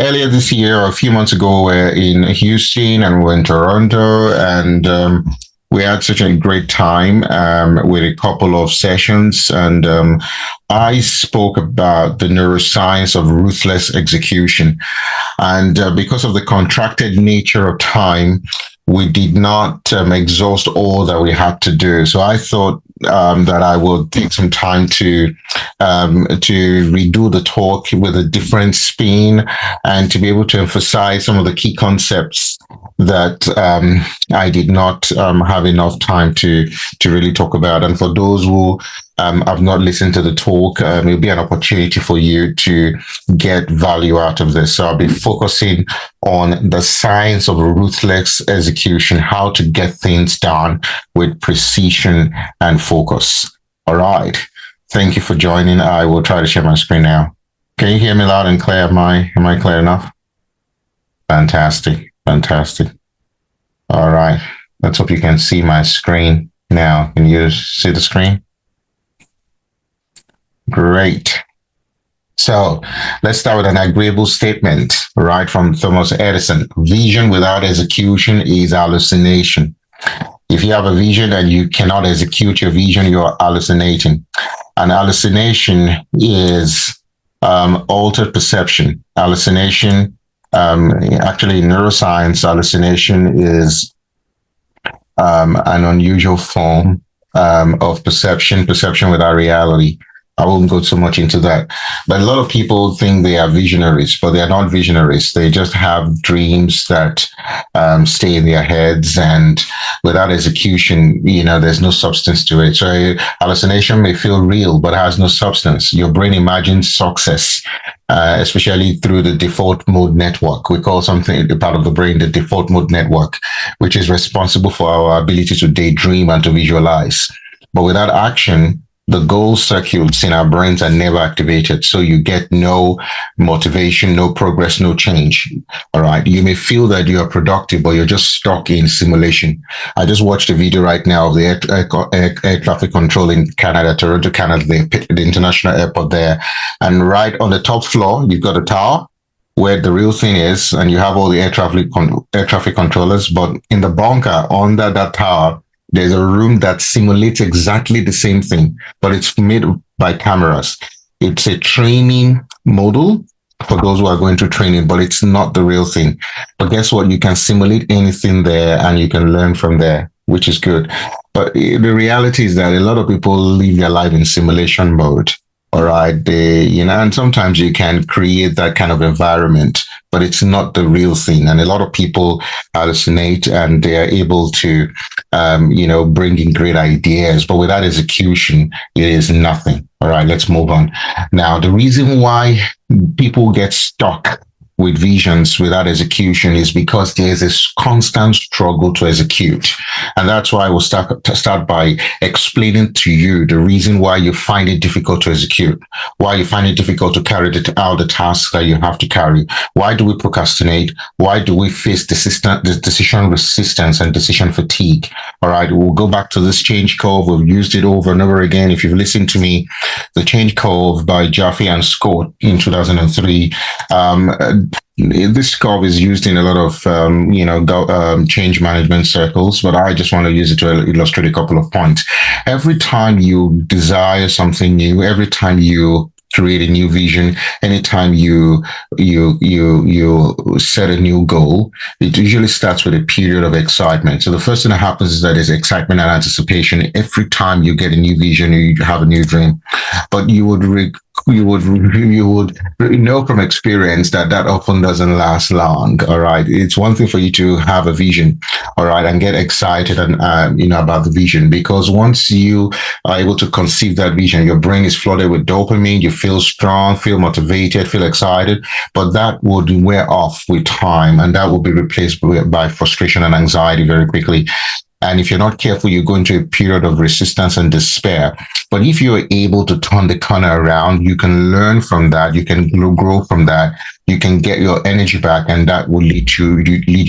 Earlier this year, or a few months ago, we're in Houston and we're in Toronto, and we had such a great time with a couple of sessions. And I spoke about the neuroscience of ruthless execution. And because of the contracted nature of time, we did not exhaust all that we had to do. So I thought that I would take some time to redo the talk with a different spin and to be able to emphasize some of the key concepts that I did not have enough time to really talk about. And for those who have not listened to the talk, it'll be an opportunity for you to get value out of this. So I'll be focusing on the science of ruthless execution, how to get things done with precision and focus. All right. Thank you for joining. I will try to share my screen now. Can you hear me loud and clear? Am I clear enough? Fantastic. All right. Let's hope you can see my screen now. Can you see the screen? Great. So let's start with an agreeable statement, right, from Thomas Edison. Vision without execution is hallucination. If you have a vision and you cannot execute your vision, you are hallucinating. And hallucination is altered perception. Hallucination, actually in neuroscience, hallucination is an unusual form of perception without reality. I won't go too much into that. But a lot of people think they are visionaries, but they are not visionaries. They just have dreams that stay in their heads, and without execution, there's no substance to it. So hallucination may feel real, but has no substance. Your brain imagines success, especially through the default mode network. We call something, a part of the brain, the default mode network, which is responsible for our ability to daydream and to visualize. But without action, the goal circuits in our brains are never activated. So you get no motivation, no progress, no change. All right. You may feel that you are productive, but you're just stuck in simulation. I just watched a video right now of the air traffic control in Canada, Toronto, Canada, the international airport there. And right on the top floor, you've got a tower where the real thing is, and you have all the air traffic controllers. But in the bunker under that tower, there's a room that simulates exactly the same thing, but it's made by cameras. It's a training model for those who are going to training, but it's not the real thing. But guess what? You can simulate anything there and you can learn from there, which is good. But the reality is that a lot of people live their life in simulation mode. All right. And sometimes you can create that kind of environment, but it's not the real thing. And a lot of people hallucinate and they are able to, bring in great ideas, but without execution, it is nothing. All right. Let's move on. Now, the reason why people get stuck with visions without execution is because there is this constant struggle to execute. And that's why we'll start by explaining to you the reason why you find it difficult to execute, why you find it difficult to carry out the tasks that you have to carry. Why do we procrastinate? Why do we face decision resistance and decision fatigue? All right, we'll go back to this change curve. We've used it over and over again. If you've listened to me, the change curve by Jaffe and Scott in 2003, this curve is used in a lot of, change management circles, but I just want to use it to illustrate a couple of points. Every time you desire something new, every time you create a new vision, anytime you set a new goal, it usually starts with a period of excitement. So the first thing that happens is that there's excitement and anticipation. Every time you get a new vision, you have a new dream, but you would know from experience that often doesn't last long. All right. It's one thing for you to have a vision, all right, and get excited and, about the vision, because once you are able to conceive that vision, your brain is flooded with dopamine. You feel strong, feel motivated, feel excited, but that would wear off with time, and that will be replaced by frustration and anxiety very quickly. And if you're not careful, you go into a period of resistance and despair. But if you're able to turn the corner around, you can learn from that. You can grow from that. You can get your energy back, and that will lead you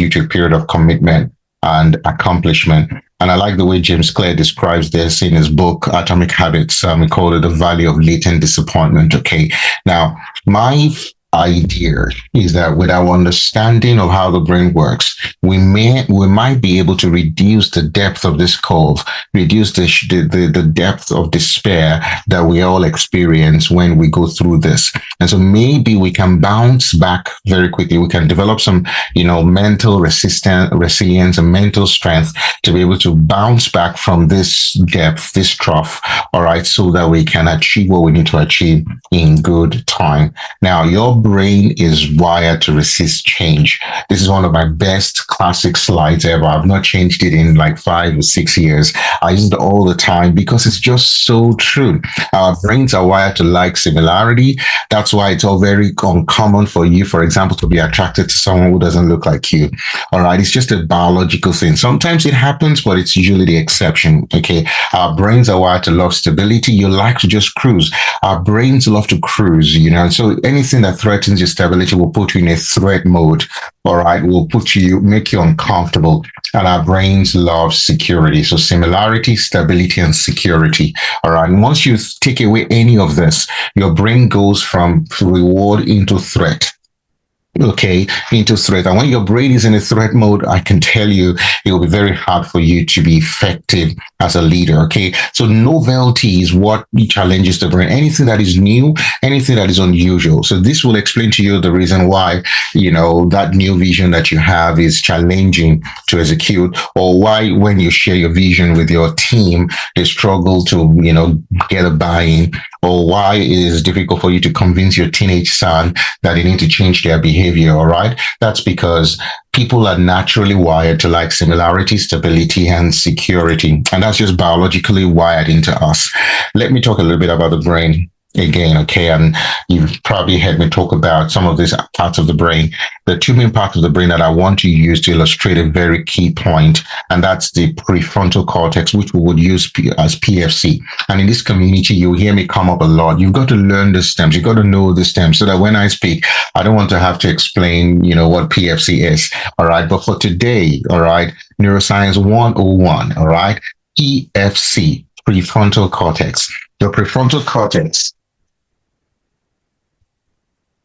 to a period of commitment and accomplishment. And I like the way James Clear describes this in his book, Atomic Habits. We call it the value of latent disappointment. Okay. Now, my idea is that with our understanding of how the brain works, we might be able to reduce the depth of this curve, reduce the depth of despair that we all experience when we go through this. And so maybe we can bounce back very quickly. We can develop some, mental resilience and mental strength to be able to bounce back from this depth, this trough, all right, so that we can achieve what we need to achieve in good time. Now, your brain is wired to resist change. This is one of my best classic slides ever. I've not changed it in like 5 or 6 years. I use it all the time because it's just so true. Our brains are wired to like similarity. That's why it's all very uncommon for you, for example, to be attracted to someone who doesn't look like you. All right. It's just a biological thing. Sometimes it happens, but it's usually the exception. Okay. Our brains are wired to love stability. You like to just cruise. Our brains love to cruise, so anything that threatens your stability will put you in a threat mode. All right. Will make you uncomfortable. And our brains love security. So similarity, stability, and security. All right. And once you take away any of this, your brain goes from reward into threat. Okay, into threat. And when your brain is in a threat mode, I can tell you it will be very hard for you to be effective as a leader. Okay, so novelty is what challenges the brain. Anything that is new, anything that is unusual. So this will explain to you the reason why, that new vision that you have is challenging to execute, or why when you share your vision with your team, they struggle to, get a buy-in, or why it is difficult for you to convince your teenage son that they need to change their behavior. All right. That's because people are naturally wired to like similarity, stability, and security. And that's just biologically wired into us. Let me talk a little bit about the brain again, okay? And you've probably heard me talk about some of these parts of the brain. The two main parts of the brain that I want to use to illustrate a very key point, and that's the prefrontal cortex, which we would use as PFC. And in this community, you'll hear me come up a lot. You've got to learn the stems. You've got to know the stems so that when I speak, I don't want to have to explain, what PFC is. All right. But for today, all right, Neuroscience 101, all right, PFC, prefrontal cortex. The prefrontal cortex.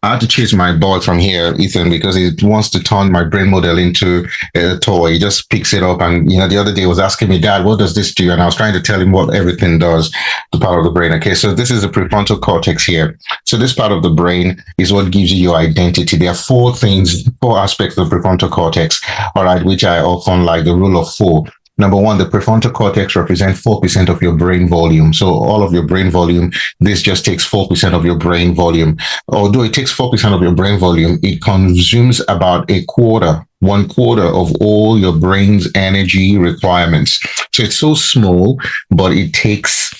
I had to chase my boy from here, Ethan, because he wants to turn my brain model into a toy. He just picks it up, and the other day he was asking me, Dad, what does this do? And I was trying to tell him what everything does, the part of the brain. Okay, so this is the prefrontal cortex here. So this part of the brain is what gives you your identity. There are four aspects of the prefrontal cortex, all right, which I often like the rule of 4. Number one, the prefrontal cortex represents 4% of your brain volume. So all of your brain volume, this just takes 4% of your brain volume. Although it takes 4% of your brain volume, it consumes about 1/4 of all your brain's energy requirements. So it's so small, but it takes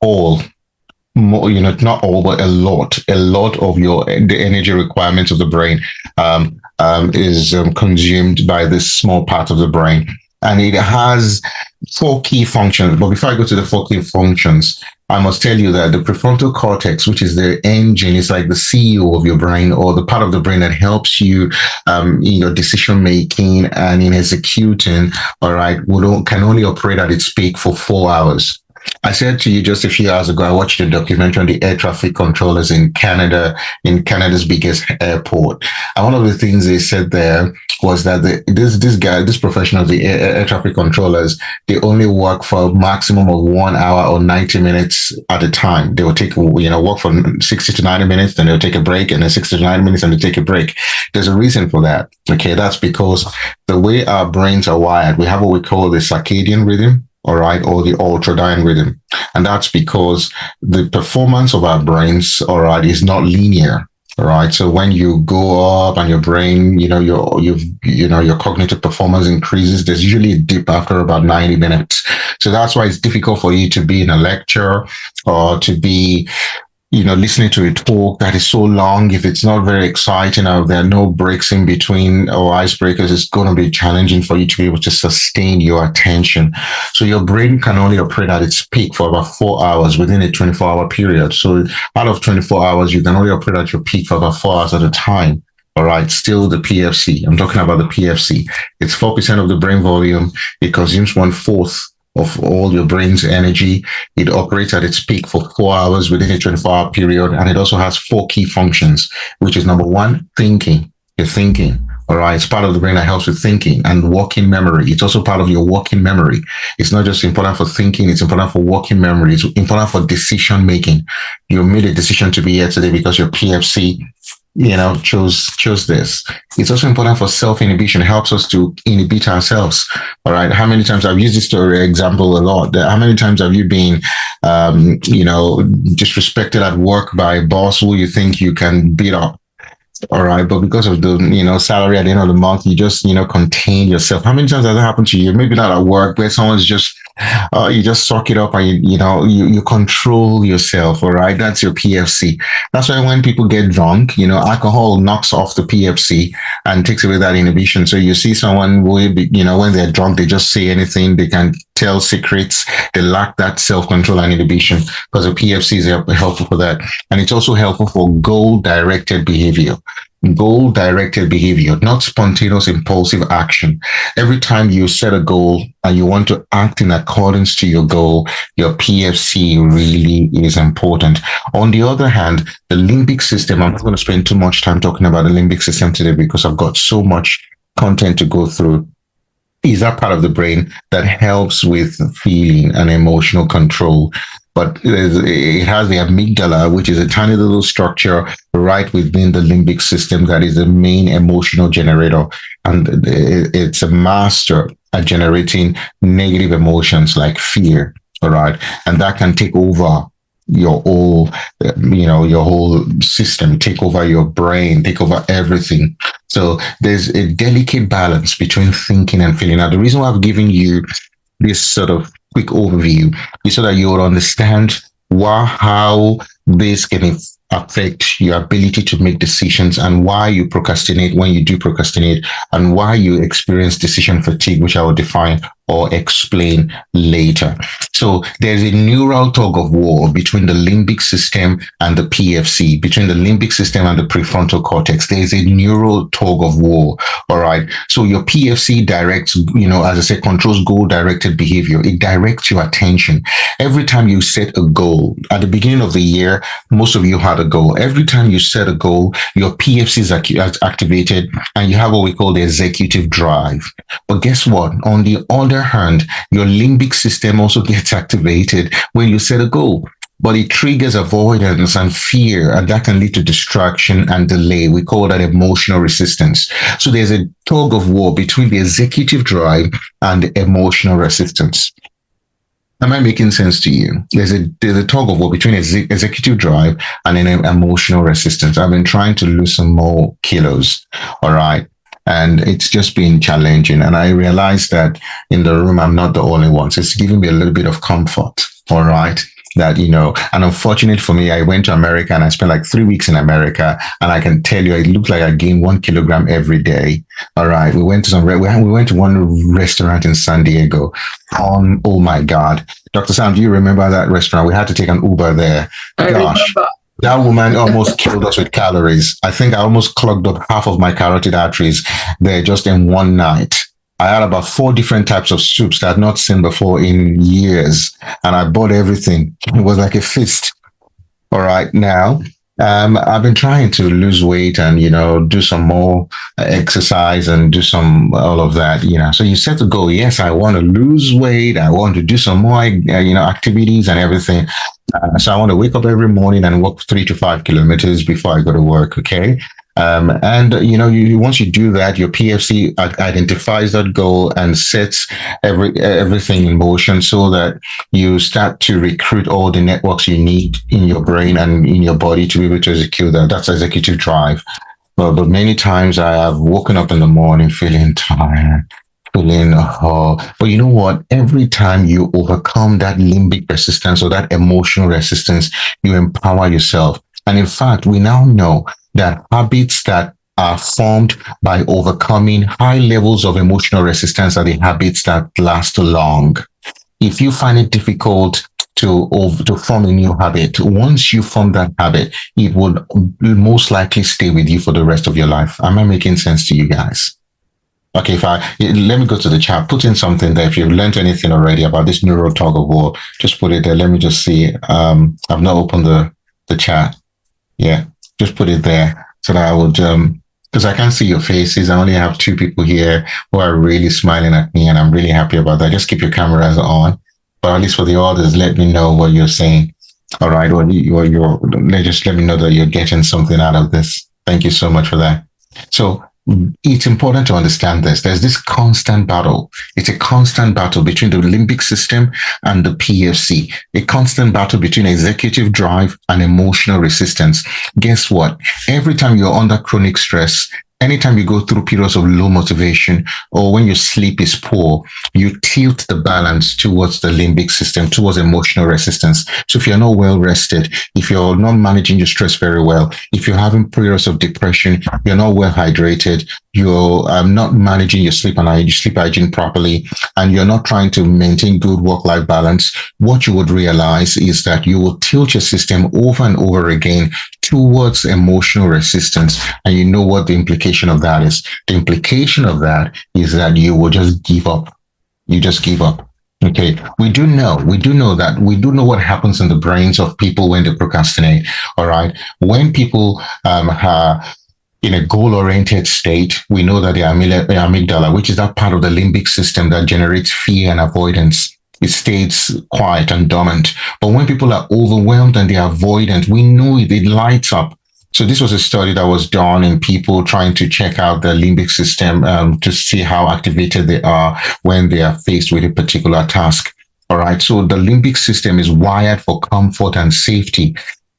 all. More, not all, but a lot of the energy requirements of the brain is consumed by this small part of the brain. And it has 4 key functions. But before I go to the 4 key functions, I must tell you that the prefrontal cortex, which is the engine, is like the CEO of your brain, or the part of the brain that helps you in your decision making and in executing. All right, can only operate at its peak for 4 hours. I said to you just a few hours ago, I watched a documentary on the air traffic controllers in Canada, in Canada's biggest airport. And one of the things they said there was that this professional, the air traffic controllers, they only work for a maximum of 1 hour or 90 minutes at a time. They will take, work for 60 to 90 minutes, then they'll take a break, and then 60 to 90 minutes, and they take a break. There's a reason for that. Okay, that's because the way our brains are wired, we have what we call the circadian rhythm, all right, or the ultradian rhythm. And that's because the performance of our brains, all right, is not linear. All right. So when you go up and your brain, your cognitive performance increases, there's usually a dip after about 90 minutes. So that's why it's difficult for you to be in a lecture or to be, listening to a talk that is so long. If it's not very exciting or there are no breaks in between or icebreakers, it's going to be challenging for you to be able to sustain your attention. So your brain can only operate at its peak for about 4 hours within a 24-hour period. So out of 24 hours, you can only operate at your peak for about 4 hours at a time. All right, still the PFC. I'm talking about the PFC. It's 4% of the brain volume. It consumes 1/4 of all your brain's energy. It operates at its peak for 4 hours within a 24-hour period. And it also has 4 key functions, which is number one, thinking. You're thinking. All right. It's part of the brain that helps with thinking and working memory. It's also part of your working memory. It's not just important for thinking. It's important for working memory. It's important for decision making. You made a decision to be here today because your PFC, chose this. It's also important for self-inhibition. It helps us to inhibit ourselves. All right. How many times I've used this story example a lot? How many times have you been, disrespected at work by a boss who you think you can beat up? All right, but because of the salary at the end of the month, you just contain yourself. How many times has that happened to you? Maybe not at work, where someone's just you just suck it up and you control yourself. All right, that's your PFC. That's why when people get drunk, alcohol knocks off the PFC and takes away that inhibition. So you see someone when they're drunk, they just say anything. They can tell secrets. They lack that self-control and inhibition because the PFC is helpful for that. And it's also helpful for goal-directed behavior. Goal-directed behavior, not spontaneous impulsive action. Every time you set a goal and you want to act in accordance to your goal, your PFC really is important. On the other hand, the limbic system, I'm not going to spend too much time talking about the limbic system today because I've got so much content to go through, is that part of the brain that helps with feeling and emotional control. But it has the amygdala, which is a tiny little structure right within the limbic system that is the main emotional generator. And it's a master at generating negative emotions like fear, all right? And that can take over your whole system, take over your brain, take over everything. So there's a delicate balance between thinking and feeling. Now, the reason why I've given you this sort of quick overview is so that you will understand how this can affect your ability to make decisions and why you procrastinate when you do procrastinate and why you experience decision fatigue, which I will define or explain later. So there's a neural tug of war between the limbic system and the PFC, between the limbic system and the prefrontal cortex. There's a neural tug of war. All right. So your PFC directs, as I said, controls goal-directed behavior. It directs your attention. Every time you set a goal, at the beginning of the year, most of you had a goal. Every time you set a goal, your PFC is activated and you have what we call the executive drive. But guess what? On the other hand, your limbic system also gets activated when you set a goal. But it triggers avoidance and fear, and that can lead to distraction and delay. We call that emotional resistance. So there's a tug of war between the executive drive and the emotional resistance. Am I making sense to you? There's a tug of war between executive drive and an emotional resistance. I've been trying to lose some more kilos, all right? And it's just been challenging. And I realized that in the room, I'm not the only one. So it's giving me a little bit of comfort, all right? That, and unfortunate for me, I went to America and I spent like 3 weeks in America. And I can tell you, it looked like I gained 1 kilogram every day. All right. We went to one restaurant in San Diego. Oh my God. Dr. Sam, do you remember that restaurant? We had to take an Uber there. I remember. That woman almost killed us with calories. I think I almost clogged up half of my carotid arteries there just in one night. I had about 4 different types of soups that I'd not seen before in years. And I bought everything. It was like a feast. All right. Now, I've been trying to lose weight and, do some more exercise and do all of that, So you set a goal. Yes, I want to lose weight. I want to do some more, activities and everything. So I want to wake up every morning and walk 3 to 5 kilometers before I go to work. Okay. Once you do that, your PFC identifies that goal and sets everything in motion so that you start to recruit all the networks you need in your brain and in your body to be able to execute that. That's executive drive. But many times I have woken up in the morning feeling tired. But you know what? Every time you overcome that limbic resistance or that emotional resistance, you empower yourself. And in fact, we now know that habits that are formed by overcoming high levels of emotional resistance are the habits that last long. If you find it difficult to form a new habit, once you form that habit, it would most likely stay with you for the rest of your life. Am I making sense to you guys? Okay, let me go to the chat. Put in something there. If you've learned anything already about this neuro tug of war, just put it there. Let me just see. I've not opened the chat. Yeah, just put it there so that I would because I can't see your faces. I only have two people here who are really smiling at me, and I'm really happy about that. Just keep your cameras on, but at least for the others, let me know what you're saying. All right, or you're just let me know that you're getting something out of this. Thank you so much for that. So it's important to understand this. There's this constant battle. It's a constant battle between the limbic system and the PFC, a constant battle between executive drive and emotional resistance. Guess what? Every time you're under chronic stress, anytime you go through periods of low motivation or when your sleep is poor, you tilt the balance towards the limbic system, towards emotional resistance. So if you're not well rested, if you're not managing your stress very well, if you're having periods of depression, you're not well hydrated, you're not managing your sleep and your sleep hygiene properly, and you're not trying to maintain good work-life balance, what you would realize is that you will tilt your system over and over again towards emotional resistance. And you know what the implication of that is? The implication of that is that you will just give up. You just give up. Okay, we do know what happens in the brains of people when they procrastinate. All right, when people are in a goal-oriented state, we know that the amygdala, which is that part of the limbic system that generates fear and avoidance, it stays quiet and dormant. But when people are overwhelmed and they are avoidant, we know it lights up. So this was a study that was done in people trying to check out the limbic system to see how activated they are when they are faced with a particular task. All right. So the limbic system is wired for comfort and safety.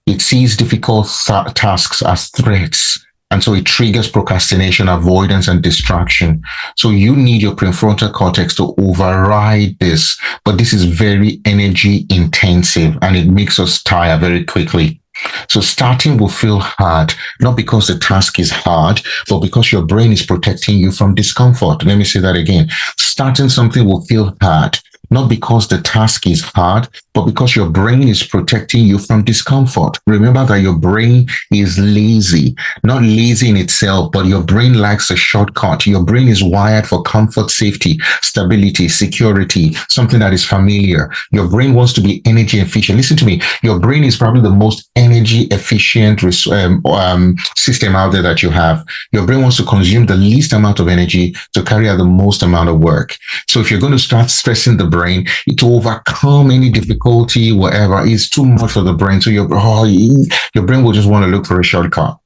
It sees difficult tasks as threats. And so it triggers procrastination, avoidance, and distraction. So you need your prefrontal cortex to override this. But this is very energy intensive and it makes us tire very quickly. So starting will feel hard, not because the task is hard, but because your brain is protecting you from discomfort. Let me say that again. Starting something will feel hard, not because the task is hard, but because your brain is protecting you from discomfort. Remember that your brain is lazy, not lazy in itself, but your brain likes a shortcut. Your brain is wired for comfort, safety, stability, security, something that is familiar. Your brain wants to be energy efficient. Listen to me. Your brain is probably the most energy efficient system out there that you have. Your brain wants to consume the least amount of energy to carry out the most amount of work. So if you're going to start stressing the brain, to overcome any difficulty, whatever, is too much for the brain. So your brain will just want to look for a shortcut.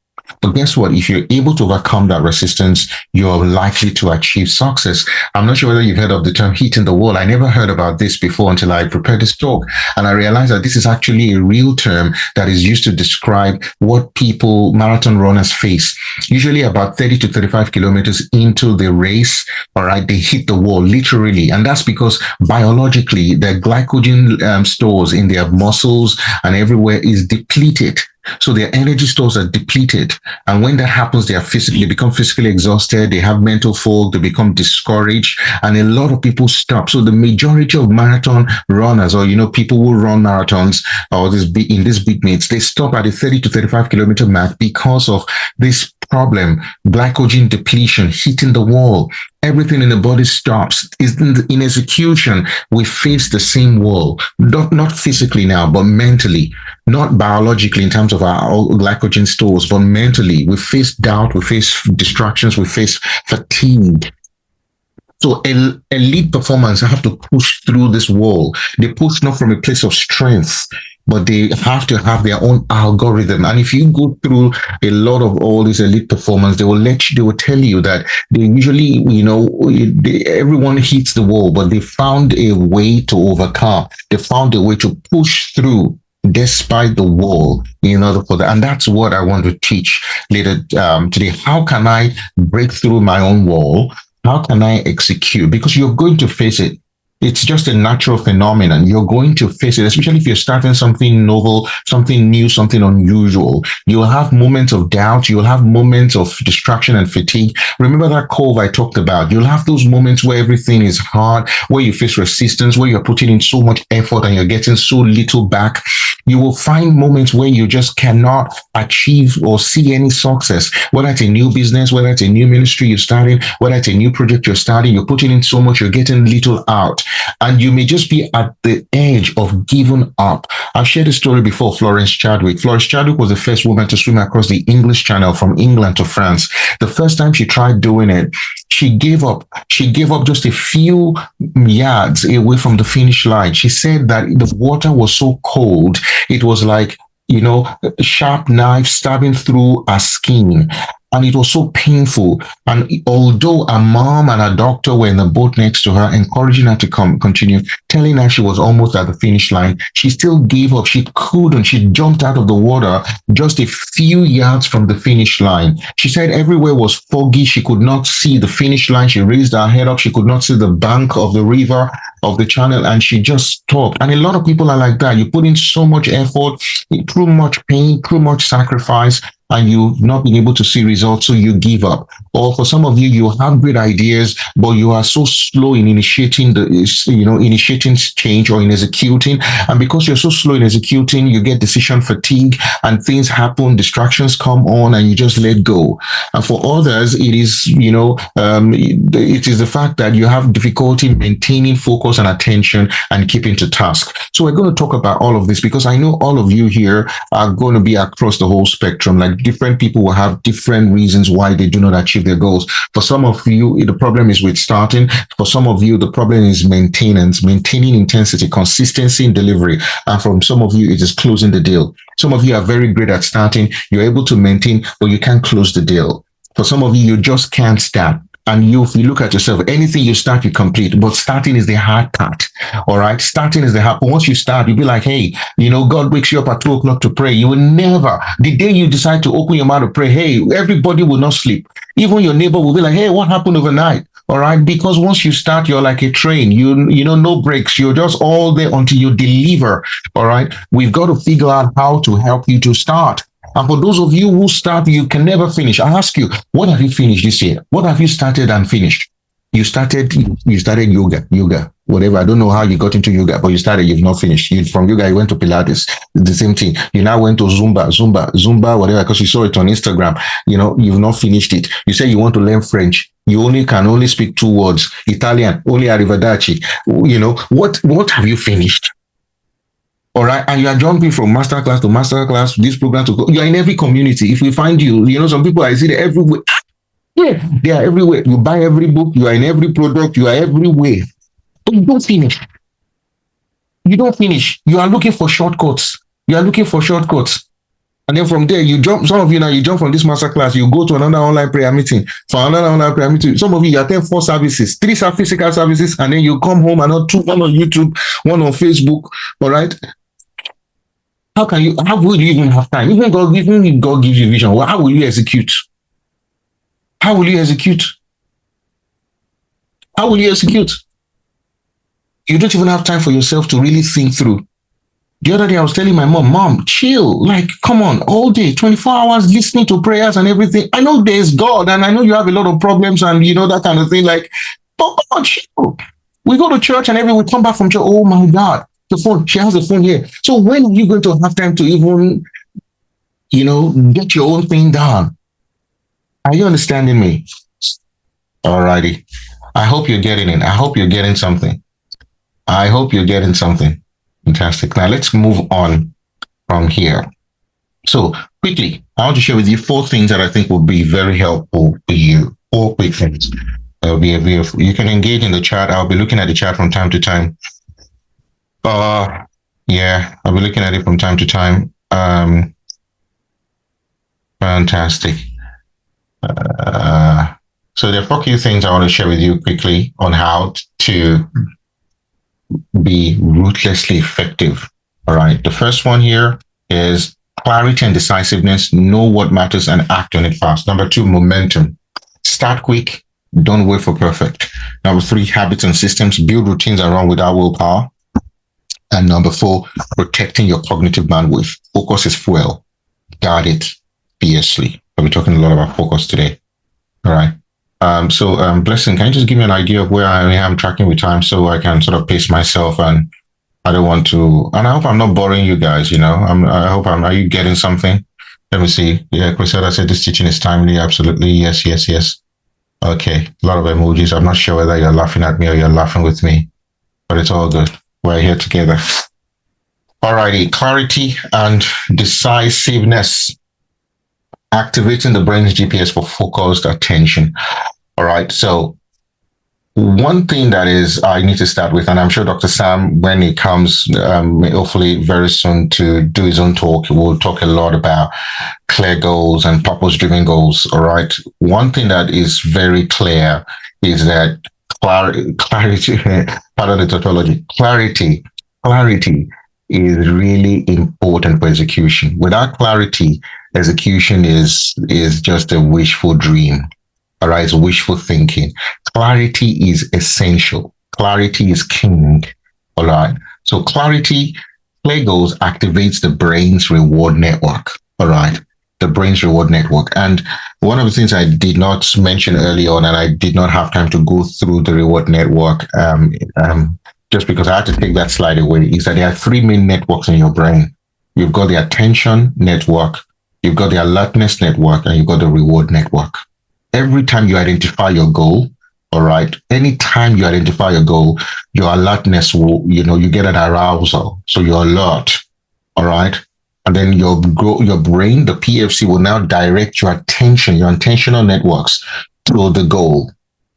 But guess what? If you're able to overcome that resistance, you're likely to achieve success. I'm not sure whether you've heard of the term hitting the wall. I never heard about this before until I prepared this talk. And I realized that this is actually a real term that is used to describe what marathon runners face. Usually about 30 to 35 kilometers into the race, all right, they hit the wall, literally. And that's because biologically, their glycogen stores in their muscles and everywhere is depleted. So their energy stores are depleted. And when that happens, they become physically exhausted. They have mental fog. They become discouraged. And a lot of people stop. So the majority of marathon runners, or, people who run marathons or in these big meets, they stop at the 30 to 35 kilometer mark because of this problem, glycogen depletion, hitting the wall. Everything in the body stops. In execution, we face the same wall, not physically now, but mentally, not biologically in terms of our glycogen stores, but mentally. We face doubt, we face distractions, we face fatigue. So elite performers have to push through this wall. They push not from a place of strength, but they have to have their own algorithm. And if you go through a lot of all these elite performance, they will tell you that they usually, everyone hits the wall, but they found a way to overcome. They found a way to push through despite the wall in order for that. And that's what I want to teach later today. How can I break through my own wall? How can I execute? Because you're going to face it. It's just a natural phenomenon. You're going to face it, especially if you're starting something novel, something new, something unusual. You'll have moments of doubt. You'll have moments of distraction and fatigue. Remember that curve I talked about? You'll have those moments where everything is hard, where you face resistance, where you're putting in so much effort and you're getting so little back. you will find moments where you just cannot achieve or see any success, whether it's a new business, whether it's a new ministry you're starting, whether it's a new project you're starting, you're putting in so much, you're getting little out, and you may just be at the edge of giving up. I've shared a story before. Florence Chadwick was the first woman to swim across the English Channel from England to France. The first time she tried doing it, she gave up. She gave up just a few yards away from the finish line. She said that the water was so cold, it was like, a sharp knife stabbing through her skin. And it was so painful. And although a mom and a doctor were in the boat next to her, encouraging her to continue, telling her she was almost at the finish line, she still gave up. She couldn't. She jumped out of the water just a few yards from the finish line. She said everywhere was foggy. She could not see the finish line. She raised her head up. She could not see the bank of the river, of the channel, and she just stopped. And a lot of people are like that. You put in so much effort, through much pain, through much sacrifice, and you've not been able to see results, so you give up. Or for some of you, you have great ideas, but you are so slow in initiating initiating change or in executing. And because you're so slow in executing, you get decision fatigue and things happen, distractions come on, and you just let go. And for others, it is, it is the fact that you have difficulty maintaining focus and attention and keeping to task. So we're going to talk about all of this because I know all of you here are going to be across the whole spectrum. Like, different people will have different reasons why they do not achieve their goals. For some of you, the problem is with starting. For some of you, the problem is maintenance, maintaining intensity, consistency in delivery. And from some of you, it is closing the deal. Some of you are very great at starting. You're able to maintain, but you can't close the deal. For some of you, you just can't start. And if you look at yourself, anything you start, you complete. But starting is the hard part. All right. Starting is the hard. But once you start, you'll be like, hey, God wakes you up at 2:00 to pray. You will never, the day you decide to open your mouth to pray, hey, everybody will not sleep. Even your neighbor will be like, hey, what happened overnight? All right. Because once you start, you're like a train. No breaks. You're just all there until you deliver. All right. We've got to figure out how to help you to start. And for those of you who start, you can never finish. I ask you, what have you finished this year? What have you started and finished? You started yoga, whatever. I don't know how you got into yoga, but you started, you've not finished. From yoga, you went to Pilates, the same thing. You now went to Zumba, whatever, because you saw it on Instagram. You've not finished it. You say you want to learn French. You can only speak 2 words. Italian, only arrivederci. What have you finished? All right. And you are jumping from masterclass to masterclass, this program to go. You are in every community. If we find you, some people, I see them everywhere. Yeah, they are everywhere. You buy every book, you are in every product, you are everywhere. But you don't finish. You are looking for shortcuts. And then from there, you jump. Some of you now, you jump from this masterclass, you go to another online prayer meeting. For another online prayer meeting, some of you attend 4 services, 3 physical services, and then you come home and 2, one on YouTube, one on Facebook. All right. How will you even have time? Even if God gives you vision, how will you execute? How will you execute? You don't even have time for yourself to really think through. The other day, I was telling my mom, chill, like, come on, all day, 24 hours, listening to prayers and everything. I know there's God, and I know you have a lot of problems and, that kind of thing, like, but come on, chill. We go to church and we come back from church, oh my God. The phone, she has the phone here. So when are you going to have time to even, get your own thing done? Are you understanding me? Alrighty. I hope you're getting it. I hope you're getting something. Fantastic. Now let's move on from here. So quickly, I want to share with you 4 things that I think will be very helpful for you. 4 quick things. You can engage in the chat. I'll be looking at the chat from time to time. I'll be looking at it from time to time. Fantastic. So there are 4 key things I want to share with you quickly on how to be ruthlessly effective. All right. The first one here is clarity and decisiveness. Know what matters and act on it fast. Number 2, momentum. Start quick. Don't wait for perfect. Number 3, habits and systems. Build routines around without willpower. And number 4, protecting your cognitive bandwidth. Focus is fuel. Guard it fiercely. I'll be talking a lot about focus today. All right. Blessing, can you just give me an idea of where I am tracking with time so I can sort of pace myself and I don't want to, and I hope I'm not boring you guys. I hope I'm. Are you getting something? Let me see. Yeah, Cressida said this teaching is timely. Absolutely. Yes, yes, yes. Okay. A lot of emojis. I'm not sure whether you're laughing at me or you're laughing with me, but it's all good. We're here together. Alrighty. Clarity and decisiveness. Activating the brain's GPS for focused attention. All right. So one thing that is I need to start with, and I'm sure Dr. Sam, when he comes, hopefully very soon to do his own talk, we'll talk a lot about clear goals and purpose-driven goals. All right. One thing that is very clear is that clarity, pardon the tautology, clarity is really important for execution. Without clarity, execution is just a wishful dream. All right, it's wishful thinking. Clarity is essential. Clarity is king. All right. So play goals activates the brain's reward network. All right. The brain's reward network. And one of the things I did not mention early on, and I did not have time to go through the reward network, just because I had to take that slide away, is that there are three main networks in your brain. You've got the attention network, you've got the alertness network, and you've got the reward network. Every time you identify your goal, all right, anytime you identify your goal, your alertness will, you get an arousal. So you're alert, all right? And then your brain, the PFC, will now direct your attention, your intentional networks to the goal.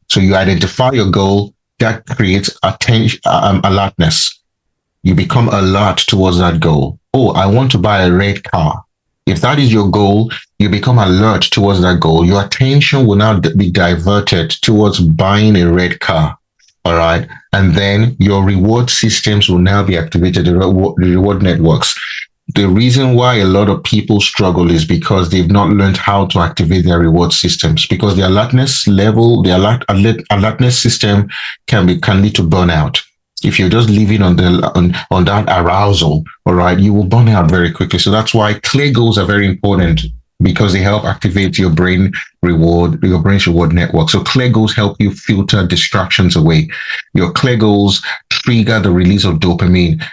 So you identify your goal, that creates attention, alertness. You become alert towards that goal. Oh, I want to buy a red car. If that is your goal, you become alert towards that goal. Your attention will now be diverted towards buying a red car. All right. And then your reward systems will now be activated, the reward networks. The reason why a lot of people struggle is because they've not learned how to activate their reward systems, because the alertness level, the alertness system can lead to burnout. If you're just living on that arousal, all right, you will burn out very quickly. So that's why clear goals are very important, because they help activate your brain's reward network. So clear goals help you filter distractions away. Your clear goals trigger the release of dopamine,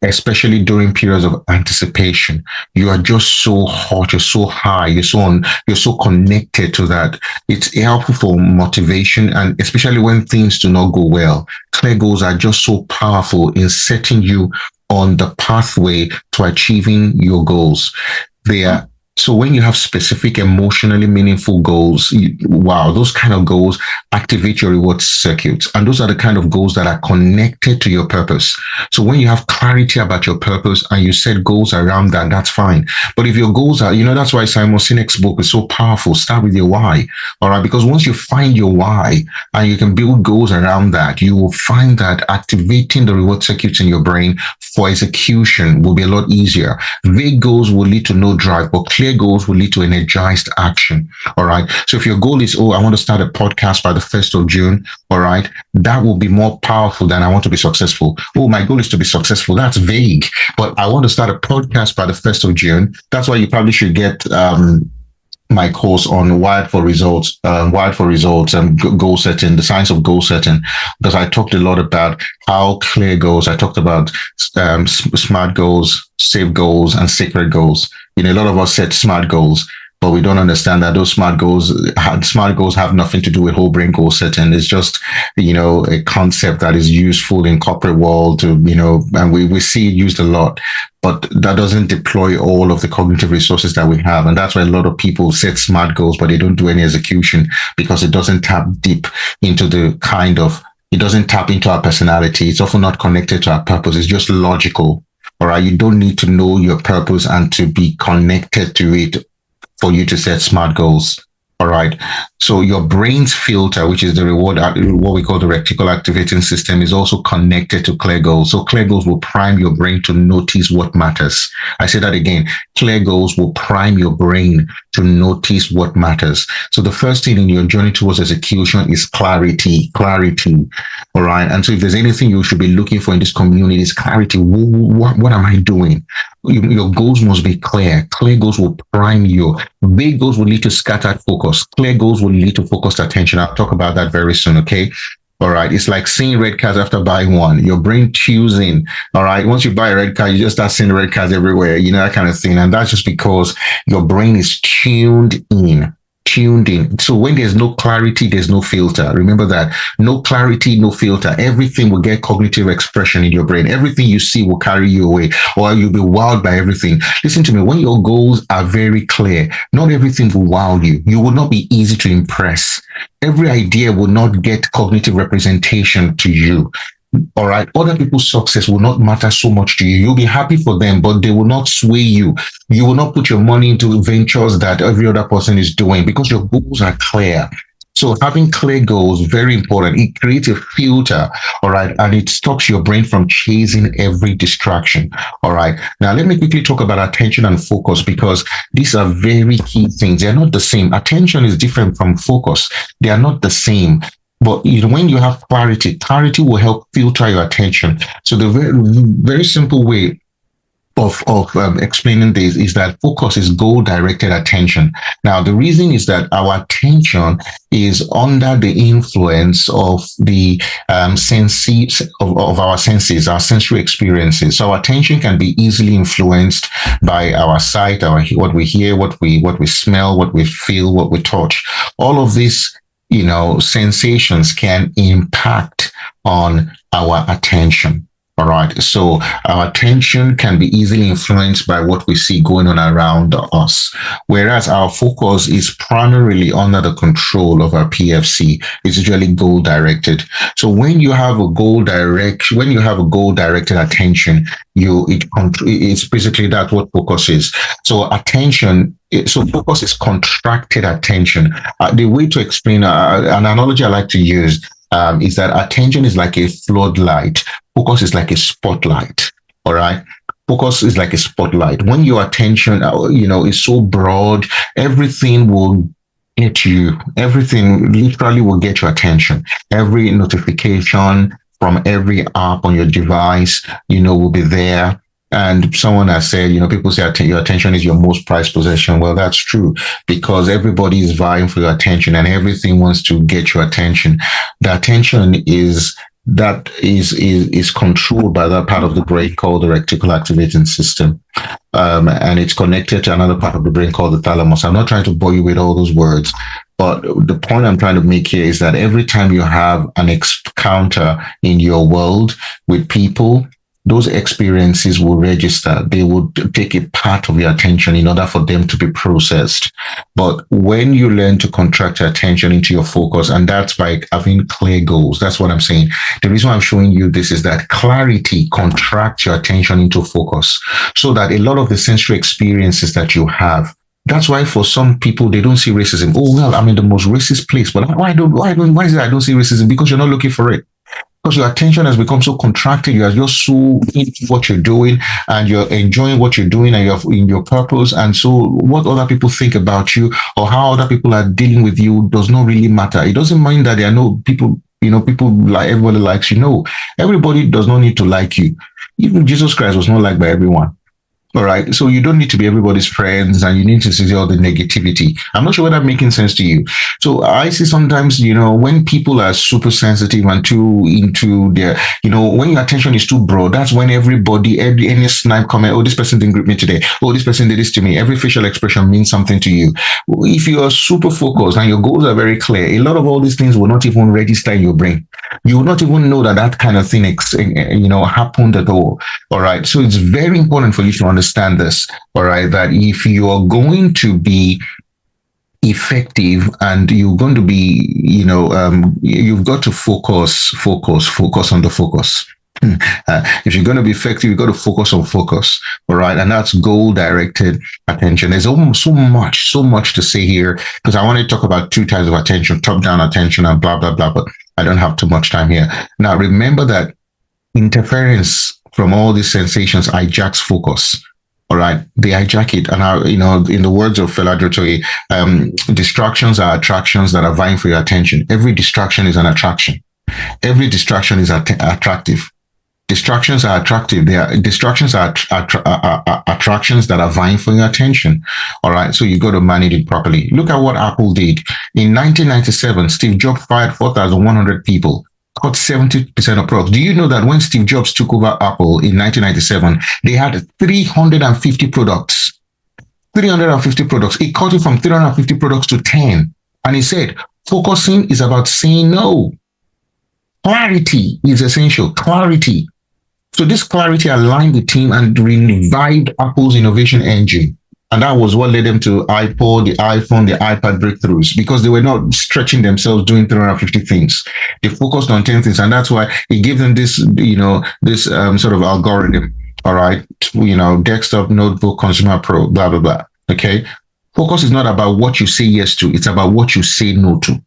especially during periods of anticipation. You are just so hot, you're so high, you're so connected to that. It's helpful for motivation, and especially when things do not go well. Clear goals are just so powerful in setting you on the pathway to achieving your goals. So when you have specific emotionally meaningful goals, those kind of goals activate your reward circuits. And those are the kind of goals that are connected to your purpose. So when you have clarity about your purpose and you set goals around that, that's fine. But if your goals are, that's why Simon Sinek's book is so powerful. Start with your why. All right. Because once you find your why and you can build goals around that, you will find that activating the reward circuits in your brain for execution will be a lot easier. Vague goals will lead to no drive, but clear goals will lead to energized action. All right. So if your goal is, I want to start a podcast by the 1st of June. All right. That will be more powerful than I want to be successful. Oh, my goal is to be successful. That's vague. But I want to start a podcast by the 1st of June. That's why you probably should get my course on wired for results and goal setting, the science of goal setting, because I talked a lot about how clear goals. I talked about smart goals, safe goals, and sacred goals. A lot of us set smart goals, but we don't understand that those smart goals have nothing to do with whole brain goal setting. It's just, a concept that is useful in corporate world to, and we see it used a lot, but that doesn't deploy all of the cognitive resources that we have. And that's why a lot of people set smart goals, but they don't do any execution, because it doesn't tap deep into it doesn't tap into our personality. It's often not connected to our purpose. It's just logical. All right. You don't need to know your purpose and to be connected to it for you to set smart goals. All right. So your brain's filter, which is the reward, what we call the reticular activating system, is also connected to clear goals. So clear goals will prime your brain to notice what matters. I say that again. Clear goals will prime your brain to notice what matters. So the first thing in your journey towards execution is clarity. All right. And so if there's anything you should be looking for in this community, is clarity. What am I doing? Your goals must be clear. Clear goals will prime you. Vague goals will lead to scattered focus. Clear goals will lead to focused attention. I'll talk about that very soon, okay? All right. It's like seeing red cards after buying one. Your brain tunes in. All right. Once you buy a red card, you just start seeing red cards everywhere, that kind of thing. And that's just because your brain is tuned in. Tuned in. So when there's no clarity, there's no filter. Remember that. No clarity, no filter. Everything will get cognitive expression in your brain. Everything you see will carry you away, or you'll be wowed by everything. Listen to me. When your goals are very clear, not everything will wow you. You will not be easy to impress. Every idea will not get cognitive representation to you. All right. Other people's success will not matter so much to you. You'll be happy for them, but they will not sway you. You will not put your money into ventures that every other person is doing because your goals are clear. So having clear goals, very important. It creates a filter, all right, and it stops your brain from chasing every distraction, all right. Now, let me quickly talk about attention and focus because these are very key things. They're not the same. Attention is different from focus. They are not the same. But when you have clarity will help filter your attention. So the very simple way of explaining this is that focus is goal-directed attention. Now, the reason is that our attention is under the influence of the senses of our senses, our sensory experiences. So our attention can be easily influenced by our sight, what we hear, what we smell, what we feel, what we touch. All of these sensations can impact on our attention. All right. So our attention can be easily influenced by what we see going on around us, whereas our focus is primarily under the control of our PFC. It's usually goal directed. So when you have a goal directed attention, it's basically that's what focus is. So focus is contracted attention. The way to explain an analogy I like to use is that attention is like a floodlight. Focus is like a spotlight. All right. Focus is like a spotlight. When your attention, is so broad, everything will get you. Everything literally will get your attention. Every notification from every app on your device, will be there. And someone has said, people say your attention is your most prized possession. Well, that's true because everybody is vying for your attention and everything wants to get your attention. The attention is controlled by that part of the brain called the reticular activating system. And it's connected to another part of the brain called the thalamus. I'm not trying to bore you with all those words, but the point I'm trying to make here is that every time you have an encounter in your world with people, those experiences will register. They will take a part of your attention in order for them to be processed. But when you learn to contract your attention into your focus, and that's by having clear goals, that's what I'm saying. The reason why I'm showing you this is that clarity contracts your attention into focus so that a lot of the sensory experiences that you have, that's why for some people, they don't see racism. Oh, well, I'm in the most racist place, but why is it I don't see racism? Because you're not looking for it. Because your attention has become so contracted, you are just so into what you're doing and you're enjoying what you're doing and you're in your purpose. And so what other people think about you or how other people are dealing with you does not really matter. It doesn't mean that there are no people, people like everybody likes you. No, everybody does not need to like you. Even Jesus Christ was not liked by everyone. All right. So you don't need to be everybody's friends and you need to see all the negativity. I'm not sure whether that's making sense to you. So I see sometimes, when people are super sensitive and too into their, when your attention is too broad, that's when everybody, any snipe comment, oh, this person didn't greet me today. Oh, this person did this to me. Every facial expression means something to you. If you are super focused and your goals are very clear, a lot of all these things will not even register in your brain. You will not even know that kind of thing, happened at all. All right. So it's very important for you to understand this. All right. That if you are going to be effective and you're going to be, you've got to focus on the focus. If you're going to be effective, you've got to focus on focus. All right. And that's goal-directed attention. There's almost so much to say here because I want to talk about two types of attention, top-down attention and blah, blah, blah, but I don't have too much time here. Now, remember that interference from all these sensations hijacks focus. All right, they hijack it. And, in the words of Fela Dutoye, distractions are attractions that are vying for your attention. Every distraction is an attraction. Every distraction is attractive. Distractions are attractive. Distractions are attractions that are vying for your attention. All right. So you got to manage it properly. Look at what Apple did. In 1997, Steve Jobs fired 4,100 people. cut 70% of products. Do you know that when Steve Jobs took over Apple in 1997, they had 350 products? 350 products. He cut it from 350 products to 10. And he said, focusing is about saying no. Clarity is essential. Clarity. So this clarity aligned the team and revived Apple's innovation engine. And that was what led them to iPod, the iPhone, the iPad breakthroughs, because they were not stretching themselves doing 350 things. They focused on 10 things. And that's why he gave them this, this sort of algorithm. All right. Desktop, notebook, consumer pro, blah, blah, blah. Okay. Focus is not about what you say yes to. It's about what you say no to.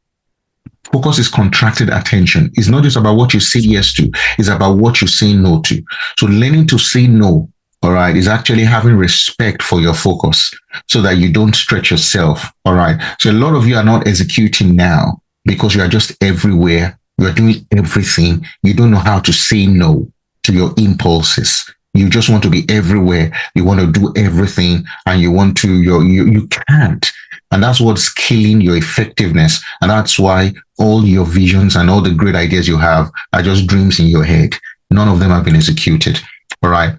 Focus is contracted attention. It's not just about what you say yes to. It's about what you say no to. So learning to say no, all right, is actually having respect for your focus so that you don't stretch yourself. All right. So a lot of you are not executing now because you are just everywhere. You are doing everything. You don't know how to say no to your impulses. You just want to be everywhere. You want to do everything and you want to, you can't. And that's what's killing your effectiveness. And that's why all your visions and all the great ideas you have are just dreams in your head. None of them have been executed. All right.